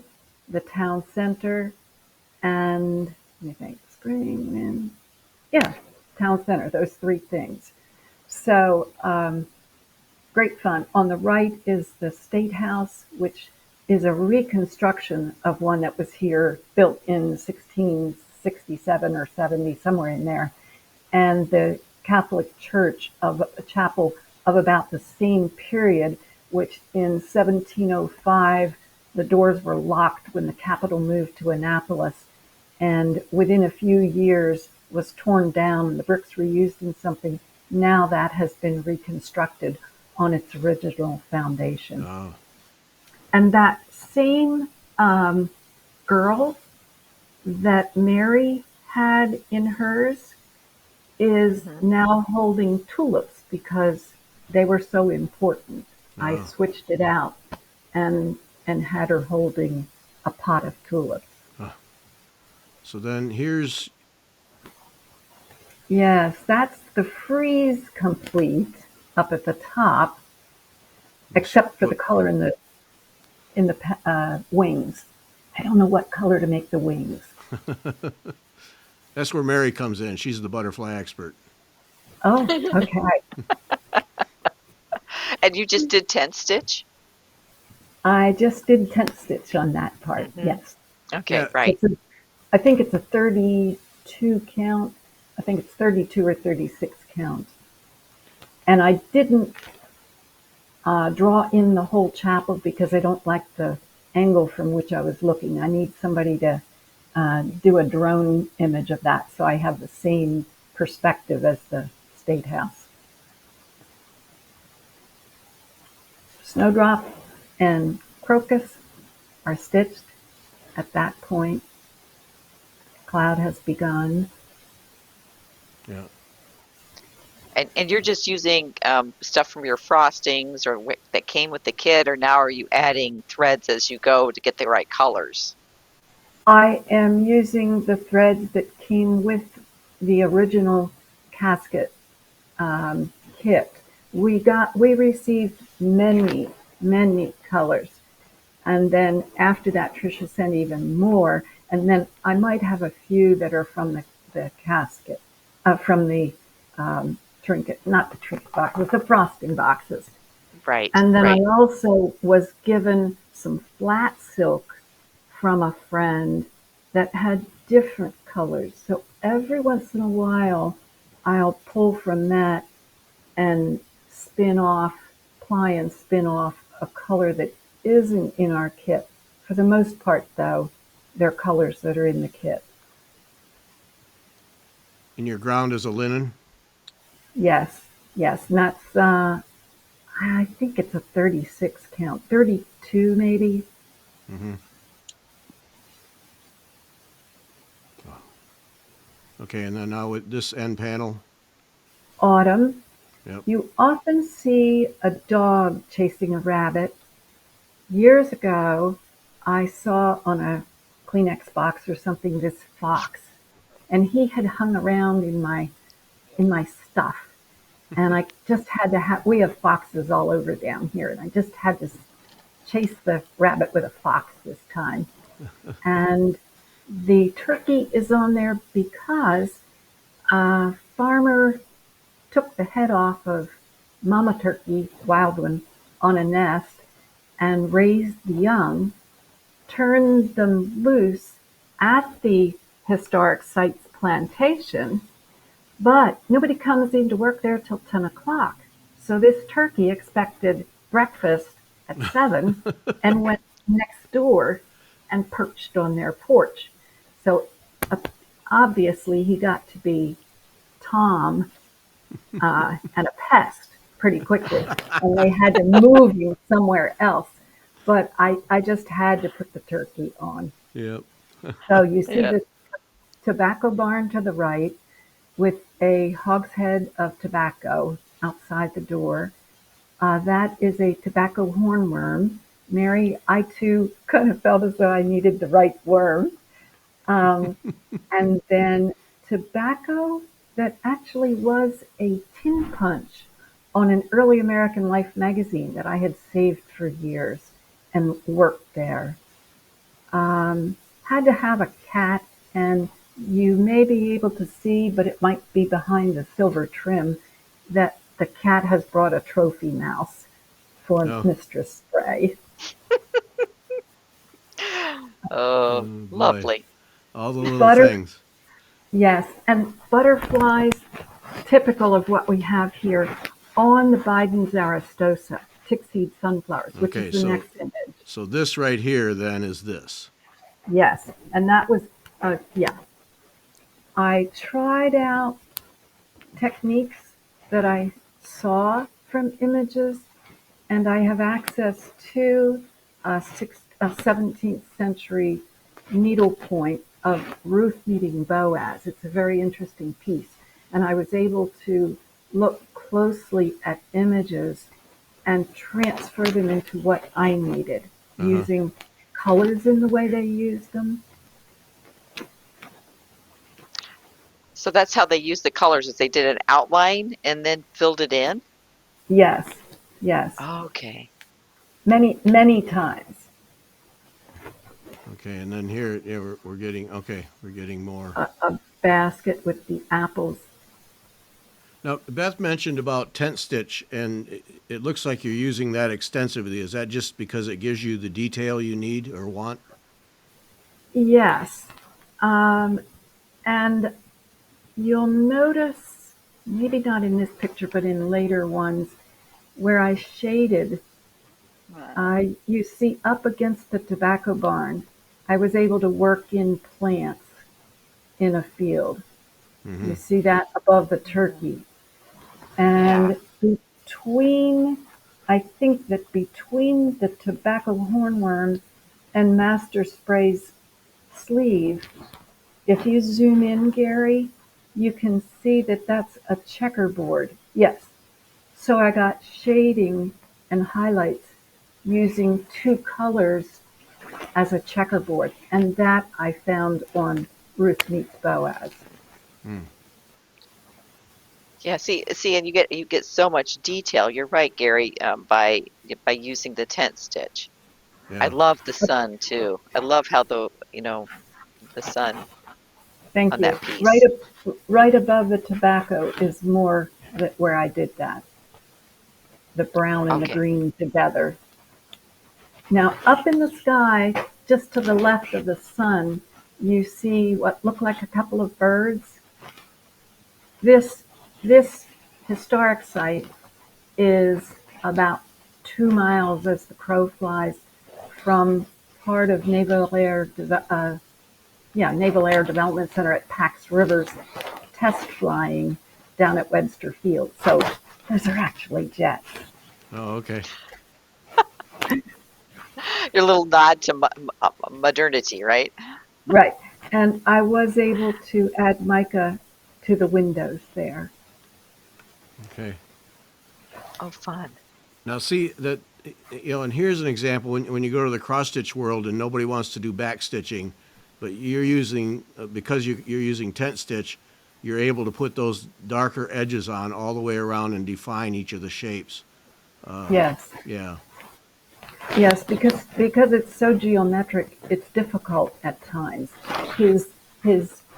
the town center, and let me think, spring, wind, yeah, town center, those three things. So great fun. On the right is the State House, which is a reconstruction of one that was here, built in 1667 or 70, somewhere in there. And the Catholic Church of a chapel of about the same period, which in 1705, the doors were locked when the capital moved to Annapolis. And within a few years was torn down and the bricks were used in something. Now that has been reconstructed on its original foundation. Ah, And that same girl that Mary had in hers is Hmm. now holding tulips because they were so important. I ah, switched it out and had her holding a pot of tulips. ah. So then here's Yes, that's the frieze complete up at the top, except for the what color in the wings. I don't know what color to make the wings. that's where Mary comes in. She's the butterfly expert. Oh, okay. And you just did 10 stitch? I just did tent stitch on that part. Hmm. Yes. Okay, Yeah, right. I think it's a 32 count. I think it's 32 or 36 count. And I didn't draw in the whole chapel because I don't like the angle from which I was looking. I need somebody to do a drone image of that so I have the same perspective as the State House. Snowdrop and crocus are stitched at that point. Cloud has begun. yeah. And you're just using stuff from your frostings or that came with the kit, or now are you adding threads as you go to get the right colors? I am using the threads that came with the original casket kit. We received many colors, and then after that, Trisha sent even more. And then I might have a few that are from the casket, from the trinket, not the trinket boxes, the frosting boxes. Right, And then I right. also was given some flat silk from a friend that had different colors. So every once in a while, I'll pull from that and ply and spin off a color that isn't in our kit. For the most part, though, they're colors that are in the kit. And your ground is a linen. Yes, Yes, and that's, I think it's a 36 count, 32 maybe. Mm-hmm. Okay, and then now with this end panel. Autumn. Yep. You often see a dog chasing a rabbit. Years ago, I saw on a Kleenex box or something this fox, and he had hung around in my stuff, and I just had to have. We have foxes all over down here, and I just had to chase the rabbit with a fox this time. And the turkey is on there because a farmer took the head off of mama turkey, wild one, on a nest and raised the young, turned them loose at the historic sites plantation, but nobody comes in to work there till 10 o'clock. So this turkey expected breakfast at 7 and went next door and perched on their porch. So obviously he got to be Tom and a pest pretty quickly, and they had to move you somewhere else. But I just had to put the turkey on. Yep. So you see Yeah. the tobacco barn to the right with a hogshead of tobacco outside the door. That is a tobacco hornworm. Mary, I too kind of felt as though I needed the right worm. Um, and then tobacco that actually was a tin punch on an early American Life magazine that I had saved for years and worked there. Had to have a cat, and you may be able to see, but it might be behind the silver trim, that the cat has brought a trophy mouse for Oh, Mistress Spray. Oh, oh boy. lovely. All the little Butter, things. yes, and butterflies, typical of what we have here on the Biden Zarastosa, tick-seed sunflowers, which is Okay, the so next image. so this right here then is this. Yes, and that was, yeah. I tried out techniques that I saw from images, and I have access to a 17th century needlepoint of Ruth meeting Boaz. It's a very interesting piece, and I was able to look closely at images and transfer them into what I needed Uh-huh. using colors in the way they used them. So that's how they used the colors, is they did an outline and then filled it in? Yes, yes, Okay. many, many times. Okay, and then here, yeah, we're getting, okay, we're getting more. A basket with the apples. Now, Beth mentioned about tent stitch, and it looks like you're using that extensively. Is that just because it gives you the detail you need or want? Yes. And you'll notice, maybe not in this picture, but in later ones, where I shaded, you see up against the tobacco barn, I was able to work in plants in a field. Mm-hmm. You see that above the turkey. Yeah. And between, I think that between the tobacco hornworm and Master Spray's sleeve, if you zoom in, Gary, you can see that that's a checkerboard. Yes. So I got shading and highlights using two colors as a checkerboard, and that I found on Ruth Meets Boaz. Mm. Yeah, see, and you get so much detail. You're right, Gary, by using the tent stitch. I Yeah. love the sun too. I love how the sun Thank on you. that piece. Right above the tobacco is more that where I did that, the brown and the Okay. green together. Now, up in the sky, just to the left of the sun, you see what look like a couple of birds. This this historic site is about 2 miles as the crow flies from part of Naval Air Development Center at Pax Rivers test flying down at Webster Field. So Those are actually jets. Oh, okay. Your little nod to modernity, right? Right. And I was able to add mica to the windows there. Okay. Oh, fun. Now, see that, and here's an example when you go to the cross stitch world and nobody wants to do back stitching, but you're using, because you're using tent stitch, you're able to put those darker edges on all the way around and define each of the shapes. Yes. Yeah. Yes, because it's so geometric, it's difficult at times. His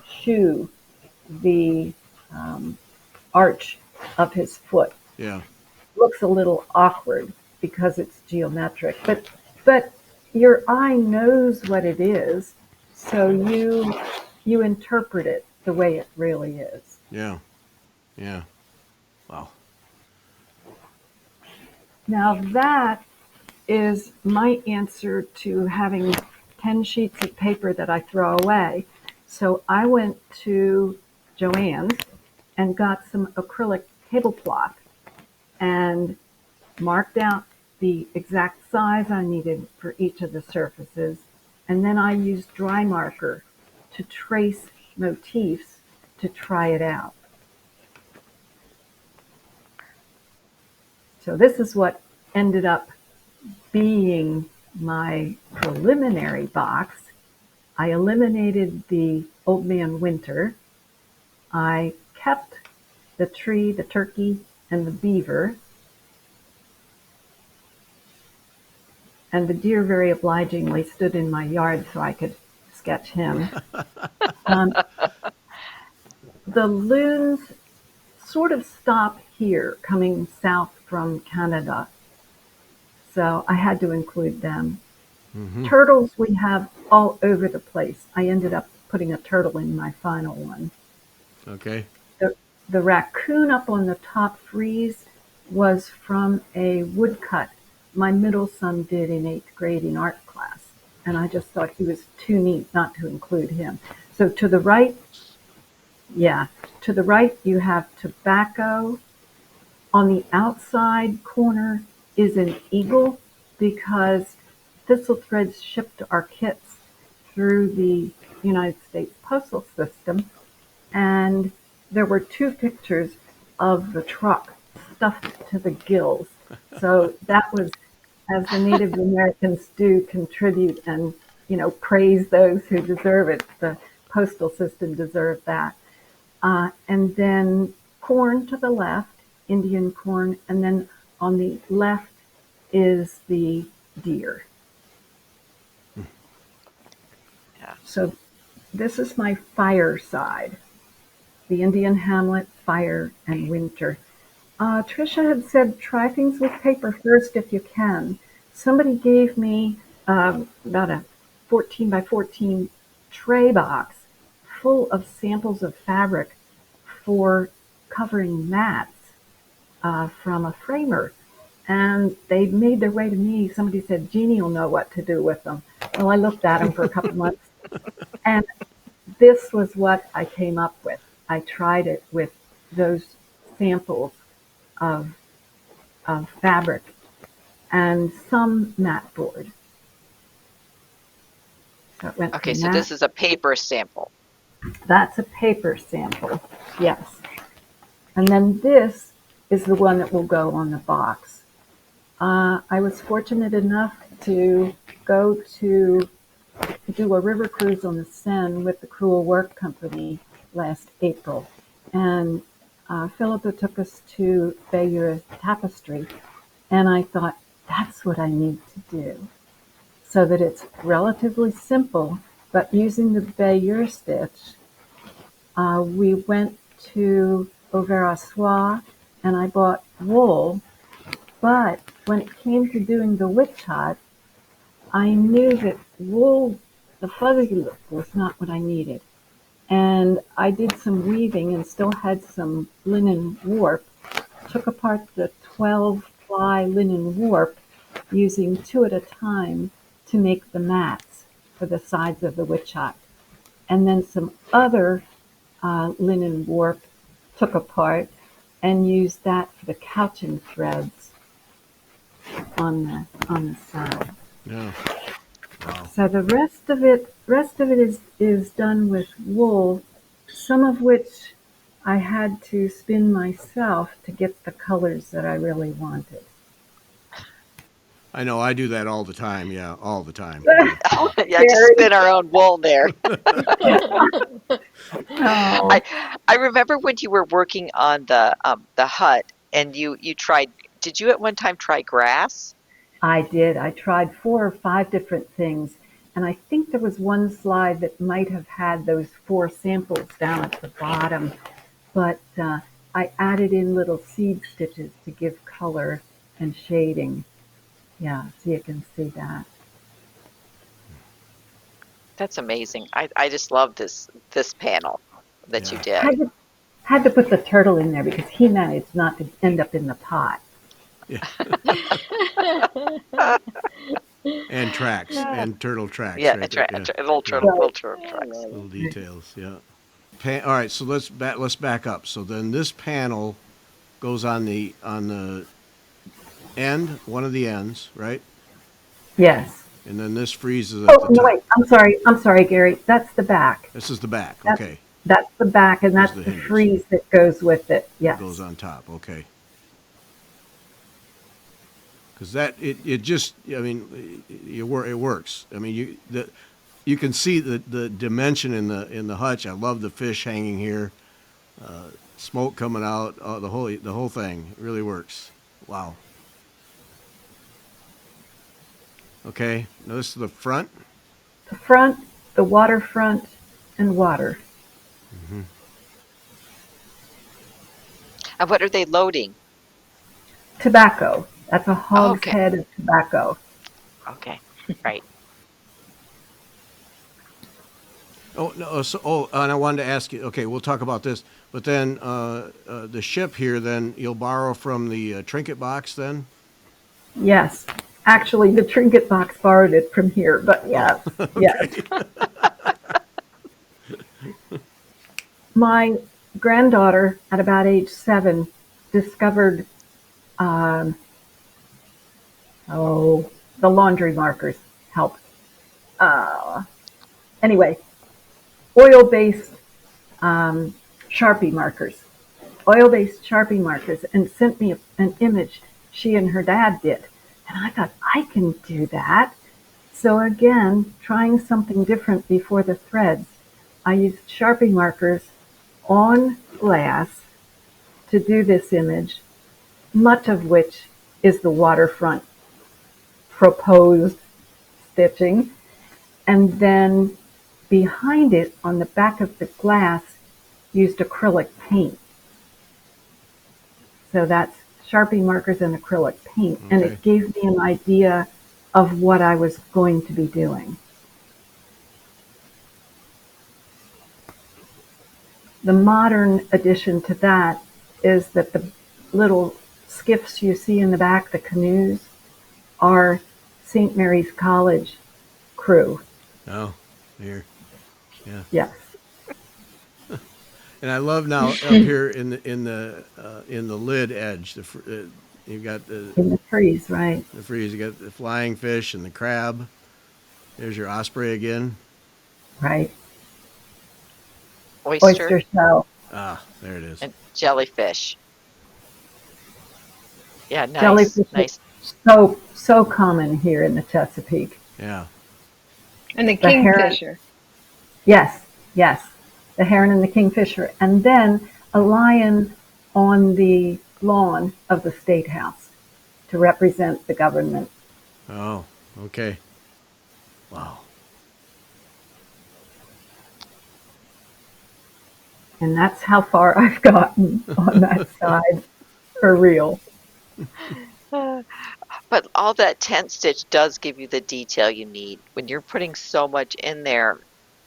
shoe, the arch of his foot, Yeah. looks a little awkward because it's geometric. But your eye knows what it is, so you interpret it the way it really is. Yeah. Yeah. Wow. Now that is my answer to having 10 sheets of paper that I throw away. So I went to Joann's and got some acrylic tablecloth and marked out the exact size I needed for each of the surfaces. And then I used dry marker to trace motifs to try it out. So this is what ended up being my preliminary box. I eliminated the Old Man Winter. I kept the tree, the turkey, and the beaver. And the deer very obligingly stood in my yard so I could sketch him. Um, the loons sort of stop here, coming south from Canada. So I had to include them. Mm-hmm. Turtles we have all over the place. I ended up putting a turtle in my final one. Okay. The raccoon up on the top frieze was from a woodcut my middle son did in 8th grade in art class. And I just thought he was too neat not to include him. So to the right, to the right you have tobacco. On the outside corner is an eagle because thistle threads shipped our kits through the United States Postal System, and there were 2 pictures of the truck stuffed to the gills. So that was, as the Native Americans do, contribute and praise those who deserve it. The postal system deserved that. And then corn to the left, Indian corn, and then on the left is the deer. Yeah. So this is my fire side, the Indian hamlet, fire, and winter. Trisha had said try things with paper first if you can. Somebody gave me about a 14 by 14 tray box full of samples of fabric for covering mats from a framer. And they made their way to me. Somebody said, Genie will know what to do with them. Well, I looked at them for a couple months, and this was what I came up with. I tried it with those samples of, of fabric and some mat board. So it went Okay, from so that. this is a paper sample. That's a paper sample, yes. And then this is the one that will go on the box. I was fortunate enough to go to do a river cruise on the Seine with the Cruel Work Company last April. And Philippa took us to Bayeux Tapestry. And I thought, that's what I need to do. So that it's relatively simple, but using the Bayeux stitch, we went to Auvers-Soie and I bought wool. But when it came to doing the witch hut, I knew that wool, the fuzzy look, was not what I needed. And I did some weaving and still had some linen warp. Took apart the 12-ply linen warp using 2 at a time to make the mats for the sides of the witch hut. And then some other linen warp took apart and used that for the couching threads on the side. Yeah. Wow. So the rest of it is done with wool, some of which I had to spin myself to get the colors that I really wanted. I know I do that all the time. Yeah, all the time. Yeah. Yeah, just Gary. spin our own wool there. Oh, I remember when you were working on the hut and you tried, did you at one time try grass? I did. I tried 4 or 5 different things, and I think there was one slide that might have had those 4 samples down at the bottom, but I added in little seed stitches to give color and shading. Yeah, so you can see that. That's amazing. I just love this panel that you Yeah. did. Had to put the turtle in there because he managed not to end up in the pot. Yeah. Uh, And tracks yeah, and turtle tracks yeah, right there. Yeah. Little little Right. turtle tracks. little details. Yeah. All right. So let's back up. So then this panel goes on the end, one of the ends, right? Yes. And then this freezes at Oh, the no, top. wait. I'm sorry, Gary. That's the back. This is the back. That's, Okay. that's the back, and These are that's the the hinges. frieze that goes with it. That goes Yes. on top. Okay. Because it just, I mean, it works. I mean, you can see the dimension in the hutch. I love the fish hanging here, smoke coming out, the whole thing. It really works. Wow. Okay. Now this is the front. The front, the waterfront, and water. Mm-hmm. And what are they loading? Tobacco. That's a Oh, hog's okay, head of tobacco. okay, right. Oh no. And I wanted to ask you. Okay, we'll talk about this. But then the ship here. Then you'll borrow from the trinket box. Then. Yes. Actually, the trinket box borrowed it from here, but Oh. yes, yes. Okay. My granddaughter, at about age 7, discovered, um, the laundry markers helped. Uh, anyway, oil-based um, Sharpie markers, and sent me an image she and her dad did. And I thought, I can do that. So again, trying something different before the threads, I used Sharpie markers on glass to do this image, much of which is the waterfront proposed stitching. And then behind it, on the back of the glass, used acrylic paint. So that's Sharpie markers and acrylic paint. And Okay. it gave me an idea of what I was going to be doing. The modern addition to that is that the little skiffs you see in the back, the canoes, are St. Mary's College crew. Oh, here. Yeah. Yes. And I love now up here in the lid edge. You've got In the trees, right. the freeze. You got the flying fish and the crab. There's your osprey again. Right. Oyster Oyster shell. Ah, there it is. and jellyfish. Yeah, nice, Jellyfish are nice. so common here in the Chesapeake. Yeah. And the The heron, kingfisher. yes, yes. The heron and the kingfisher. And then a lion on the lawn of the State House to represent the government. Oh, okay. Wow. And that's how far I've gotten on that side for real. Uh, But all that tent stitch does give you the detail you need. When you're putting so much in there,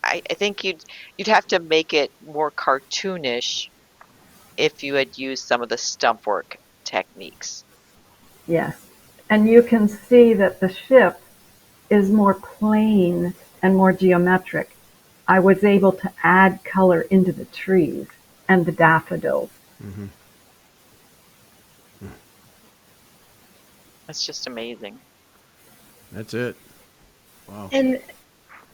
I think you'd have to make it more cartoonish if you had used some of the stump work techniques. Yes. And you can see that the ship is more plain and more geometric. I was able to add color into the trees and the daffodils. Mm-hmm. That's just amazing. That's it. Wow. And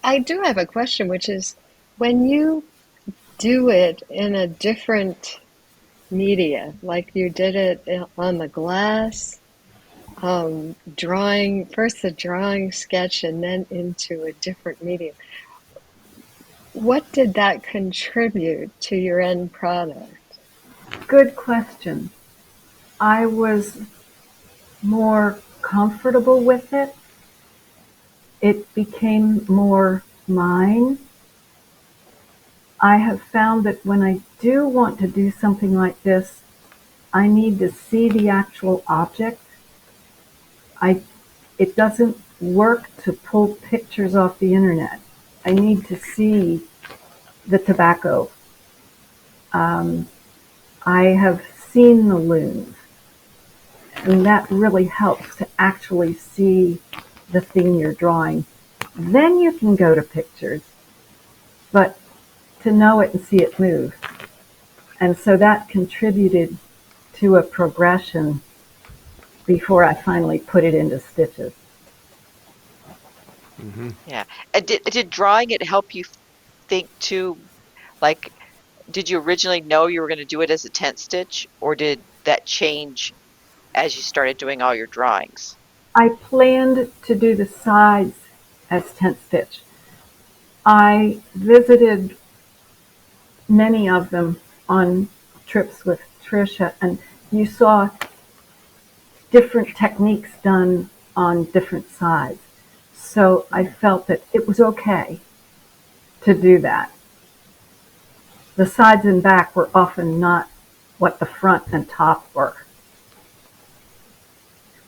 I do have a question, which is when you do it in a different media, like you did it on the glass, drawing, first the drawing sketch and then into a different medium. What did that contribute to your end product? Good question. I was more comfortable with it. It became more mine. I have found that when I do want to do something like this, I need to see the actual object. I, it doesn't work to pull pictures off the internet. I need to see the tobacco. I have seen the looms, and that really helps to actually see the thing you're drawing. Then you can go to pictures, but to know it and see it move. And so that contributed to a progression before I finally put it into stitches. Mm-hmm. Yeah. And did drawing it help you think too? Like, did you originally know you were going to do it as a tent stitch, or did that change as you started doing all your drawings? I planned to do the sides as tent stitch. I visited many of them on trips with Tricia, and you saw different techniques done on different sides. So I felt that it was okay to do that. The sides and back were often not what the front and top were.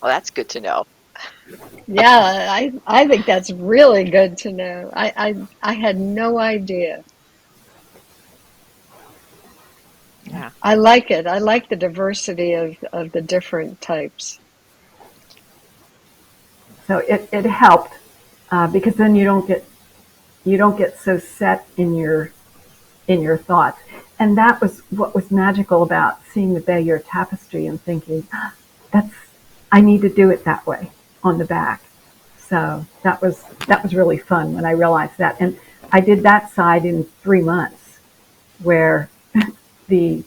Well, that's good to know. Yeah, I think that's really good to know. I had no idea. Yeah. I like it. I like the diversity of the different types. So it helped because then you don't get so set in your thoughts. And that was what was magical about seeing the Bayeux tapestry and thinking, that's I need to do it that way on the back. So that was really fun when I realized that. And I did that side in 3 months, where the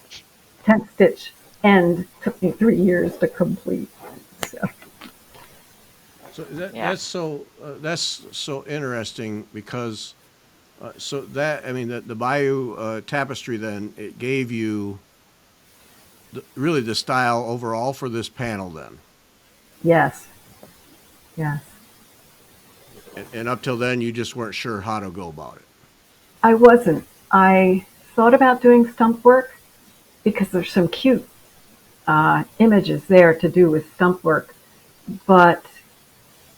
tent stitch end took me 3 years to complete. So So Yeah. that's so interesting because so that I mean the Bayou tapestry then it gave you really the style overall for this panel then, yes, yes. and up till then you just weren't sure how to go about it. I wasn't. I thought about doing stump work because there's some cute images there to do with stump work, but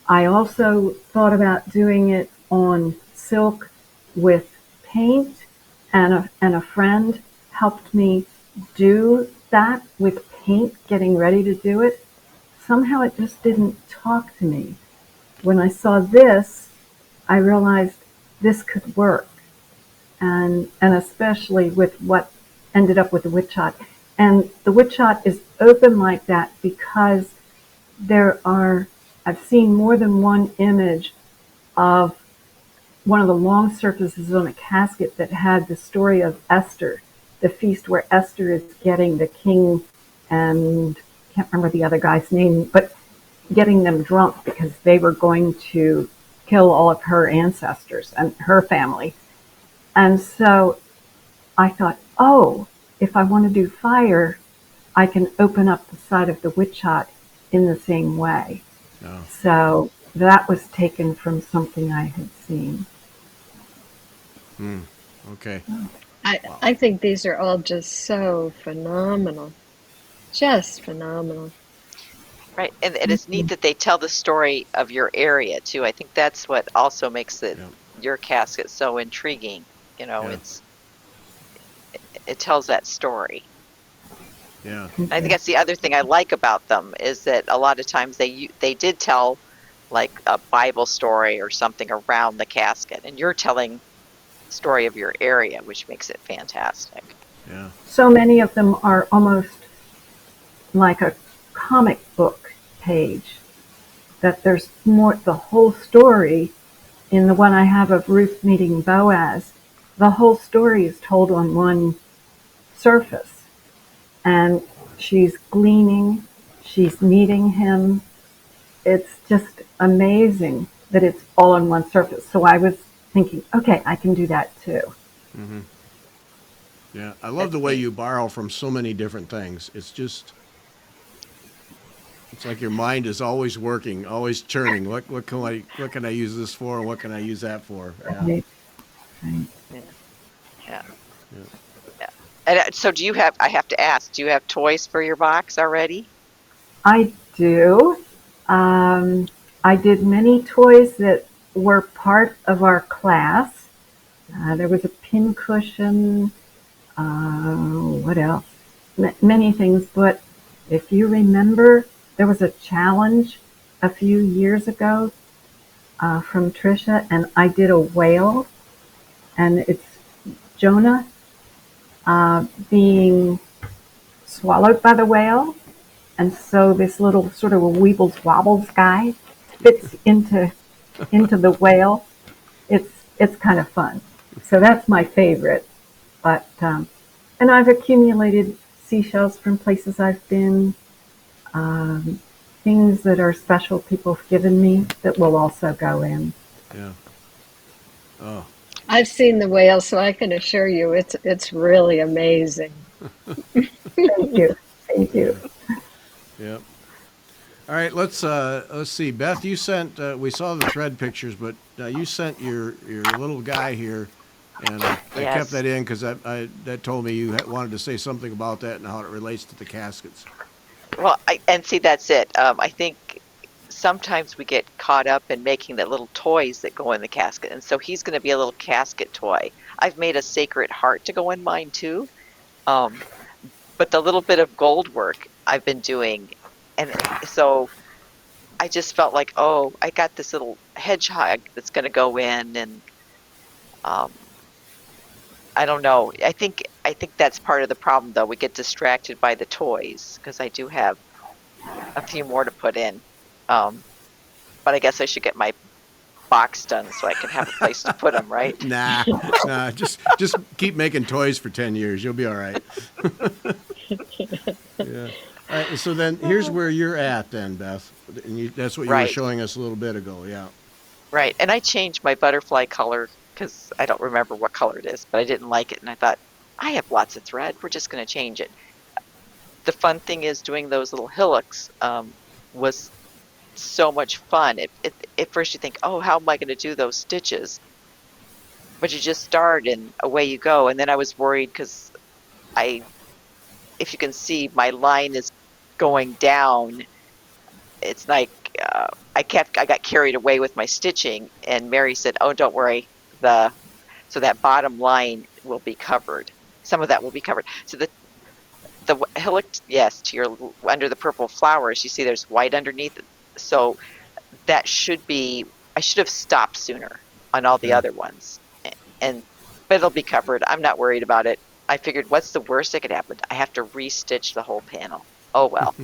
I also thought about doing it on silk with paint, and a friend helped me do that with paint, getting ready to do it. Somehow it just didn't talk to me. When I saw this, I realized this could work, and especially with what ended up with the witch shot. And the witch shot is open like that because there are, I've seen more than one image of one of the long surfaces on a casket that had the story of Esther, the feast where Esther is getting the king and I can't remember the other guy's name, but getting them drunk because they were going to kill all of her ancestors and her family. And so I thought, oh, if I want to do fire, I can open up the side of the witch hut in the same way. No. So that was taken from something I had seen. Hmm. Okay. I think these are all just so phenomenal. Just phenomenal. Right. And it's neat that they tell the story of your area too. I think that's what also makes Yeah. your casket so intriguing. You know, Yeah. it tells that story. Yeah. I think that's the other thing I like about them is that a lot of times they did tell like a Bible story or something around the casket, and you're telling the story of your area, which makes it fantastic. Yeah. So many of them are almost like a comic book page. that there's more, the whole story in the one I have of Ruth meeting Boaz, the whole story is told on one surface. And she's gleaning, she's meeting him. It's just amazing that it's all on one surface. So I was thinking, okay, I can do that too. Mm-hmm. Yeah, I love the way you borrow from so many different things. It's like your mind is always working, always churning. What can I use this for, and what can I use that for? Yeah. Right, right. Yeah. Yeah. Yeah. Yeah. And so do you have, I have to ask, do you have toys for your box already? I do. Um, I did many toys that were part of our class. There was a pin cushion. What else? Many things. But if you remember, there was a challenge a few years ago from Trisha, and I did a whale, and it's Jonah being swallowed by the whale. And so this little sort of a weebles wobbles guy fits into the whale. It's kind of fun. So that's my favorite. But and I've accumulated seashells from places I've been, um, things that are special people have given me that will also go in. Yeah. Oh. I've seen the whale, so I can assure you it's really amazing. Thank you, thank Yeah. you. Yep. All right. Let's see. Beth, you sent. We saw the thread pictures, but you sent your little guy here, and I kept Yes. that in because that told me you wanted to say something about that and how it relates to the caskets. Well, and see, that's it. I think sometimes we get caught up in making the little toys that go in the casket. And so he's going to be a little casket toy. I've made a sacred heart to go in mine too. Um, but the little bit of gold work I've been doing. And so I just felt like, oh, I got this little hedgehog that's going to go in. And um, I don't know. I think that's part of the problem, though. We get distracted by the toys because I do have a few more to put in. Um, but I guess I should get my box done so I can have a place to put them, right? Nah, nah. Just keep making toys for 10 years. You'll be all right. Yeah. All right. So then here's where you're at, then, Beth. And that's what you were Right, showing us a little bit ago. Yeah. right. And I changed my butterfly color because I don't remember what color it is, but I didn't like it. And I thought, I have lots of thread. We're just going to change it. The fun thing is doing those little hillocks was so much fun. At first you think, oh, how am I going to do those stitches? But you just start and away you go. And then I was worried because if you can see, my line is going down. It's like I got carried away with my stitching, and Mary said, "Oh, don't worry, so that bottom line will be covered. Some of that will be covered." So the hillock, yes, to your under the purple flowers, you see there's white underneath. So that should be. I should have stopped sooner on all the Yeah. other ones, and but it'll be covered. I'm not worried about it. I figured, what's the worst that could happen? I have to restitch the whole panel. Oh well,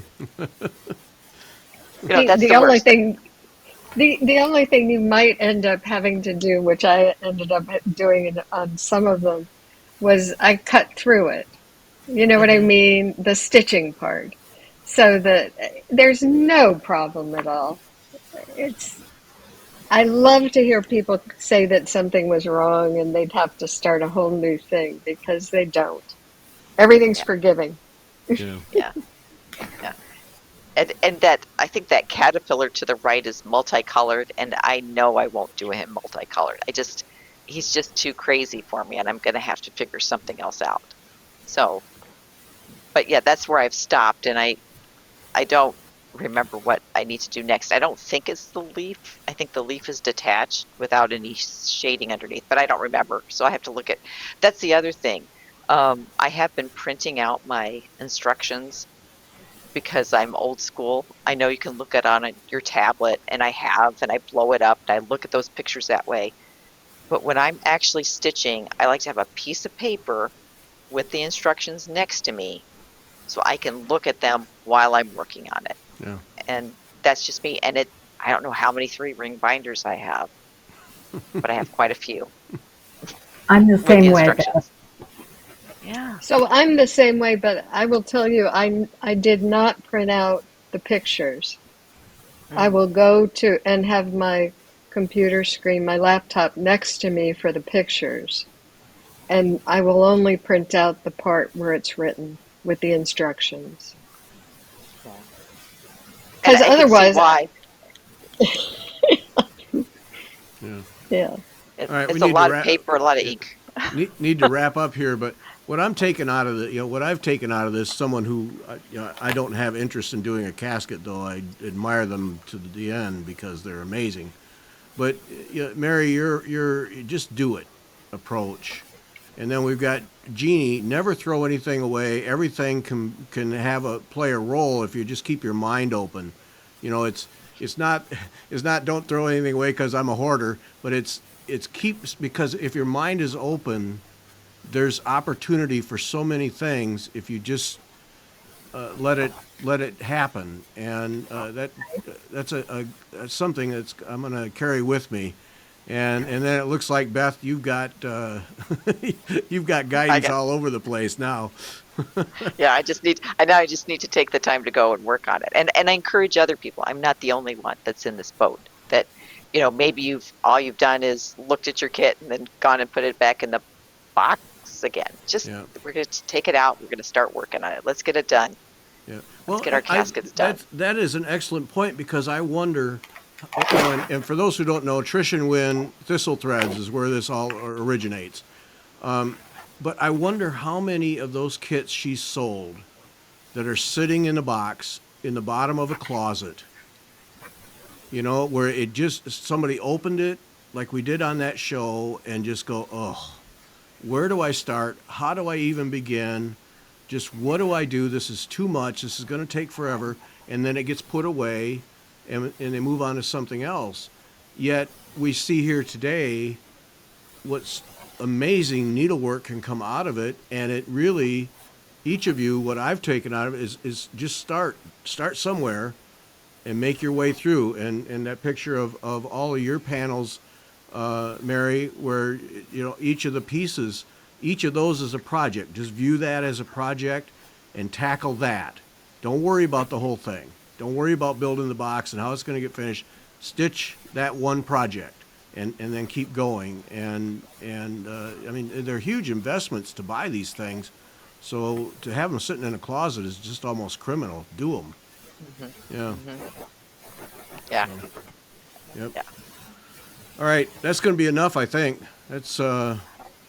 The that's the the only worst. thing the only thing you might end up having to do, which I ended up doing on some of them, was I cut through it. You know what I Hmm. mean? The stitching part. So that there's no problem at all. It's I love to hear people say that something was wrong and they'd have to start a whole new thing because they don't. Everything's Yeah, forgiving. Yeah. yeah, yeah. And that I think that caterpillar to the right is multicolored, and I know I won't do him multicolored. He's just too crazy for me, and I'm gonna have to figure something else out. So, but yeah, that's where I've stopped, and I don't remember what I need to do next. I don't think it's the leaf. I think the leaf is detached without any shading underneath, but I don't remember. So I have to look at. That's the other thing. I have been printing out my instructions because I'm old school. I know you can look at on your tablet, and I have, and I blow it up, and I look at those pictures that way. But when I'm actually stitching, I like to have a piece of paper with the instructions next to me so I can look at them while I'm working on it. Yeah. And that's just me. And I don't know how many 3-ring binders I have, but I have quite a few I'm the with the same way, Beth. instructions. Yeah. So I'm the same way, but I will tell you, I did not print out the pictures. I Mm. will go to and have my computer screen, my laptop next to me for the pictures, and I will only print out the part where it's written with the instructions. Yeah. And Because I can see otherwise, why. Yeah. yeah. All right, we It's a need to lot of wrap. paper, a lot of Yeah, ink. need to wrap up here. But what I'm taking out of what I've taken out of this, someone who, I don't have interest in doing a casket, though I admire them to the end because they're amazing. But Mary, you're just do it approach, and then we've got Genie. Never throw anything away. Everything can have a play a role if you just keep your mind open. It's not it's not don't throw anything away because I'm a hoarder, but it's keeps because if your mind is open, there's opportunity for so many things if you just let it happen, and that's that's something that's I'm going to carry with me, and then it looks like Beth, you've got you've got I guidance got, all over the place now. yeah, I just need to take the time to go and work on it. And I encourage other people. I'm not the only one that's in this boat that, maybe all you've done is looked at your kit and then gone and put it back in the box again. Just, Yeah, we're going to take it out. We're going to start working on it. Let's get it done. yeah. Let's Well, get our caskets done. that is an excellent point because I wonder. And for those who don't know, Trish and Wynn Thistle Threads is where this all originates. But I wonder how many of those kits she sold that are sitting in a box in the bottom of a closet, where it just somebody opened it like we did on that show and just go, oh, where do I start? How do I even begin? Just what do I do? This is too much. This is going to take forever. And then it gets put away and they move on to something else. Yet we see here today what's amazing needlework can come out of it. And it really, each of you, what I've taken out of it is just start somewhere and make your way through. And that picture of all of your panels, Mary, where each of the pieces, each of those is a project. Just view that as a project and tackle that. Don't worry about the whole thing. Don't worry about building the box and how it's going to get finished. Stitch that one project and then keep going. And I mean, they're huge investments to buy these things. So to have them sitting in a closet is just almost criminal. Do them. Hmm. Yeah. Hmm. Yeah. Yep. Yeah. All right. That's going to be enough, I think. That's,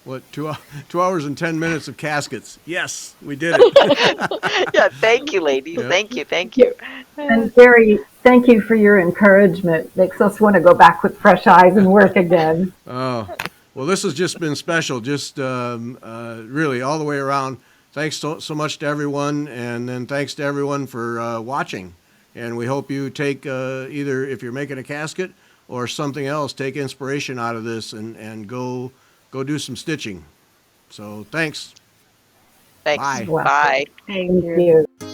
what, 2 hours and 10 minutes of caskets. Yes, we did it. Yeah. Thank you, ladies. Yep. Thank you. Thank you. And Gary, thank you for your encouragement. Makes us want to go back with fresh eyes and work again. Oh, well, this has just been special, just really all the way around. Thanks so much to everyone, and then thanks to everyone for watching. And we hope you take either, if you're making a casket or something else, take inspiration out of this and go do some stitching. So thanks. Thanks. Bye. Wow. Bye. Thank Thank you. you.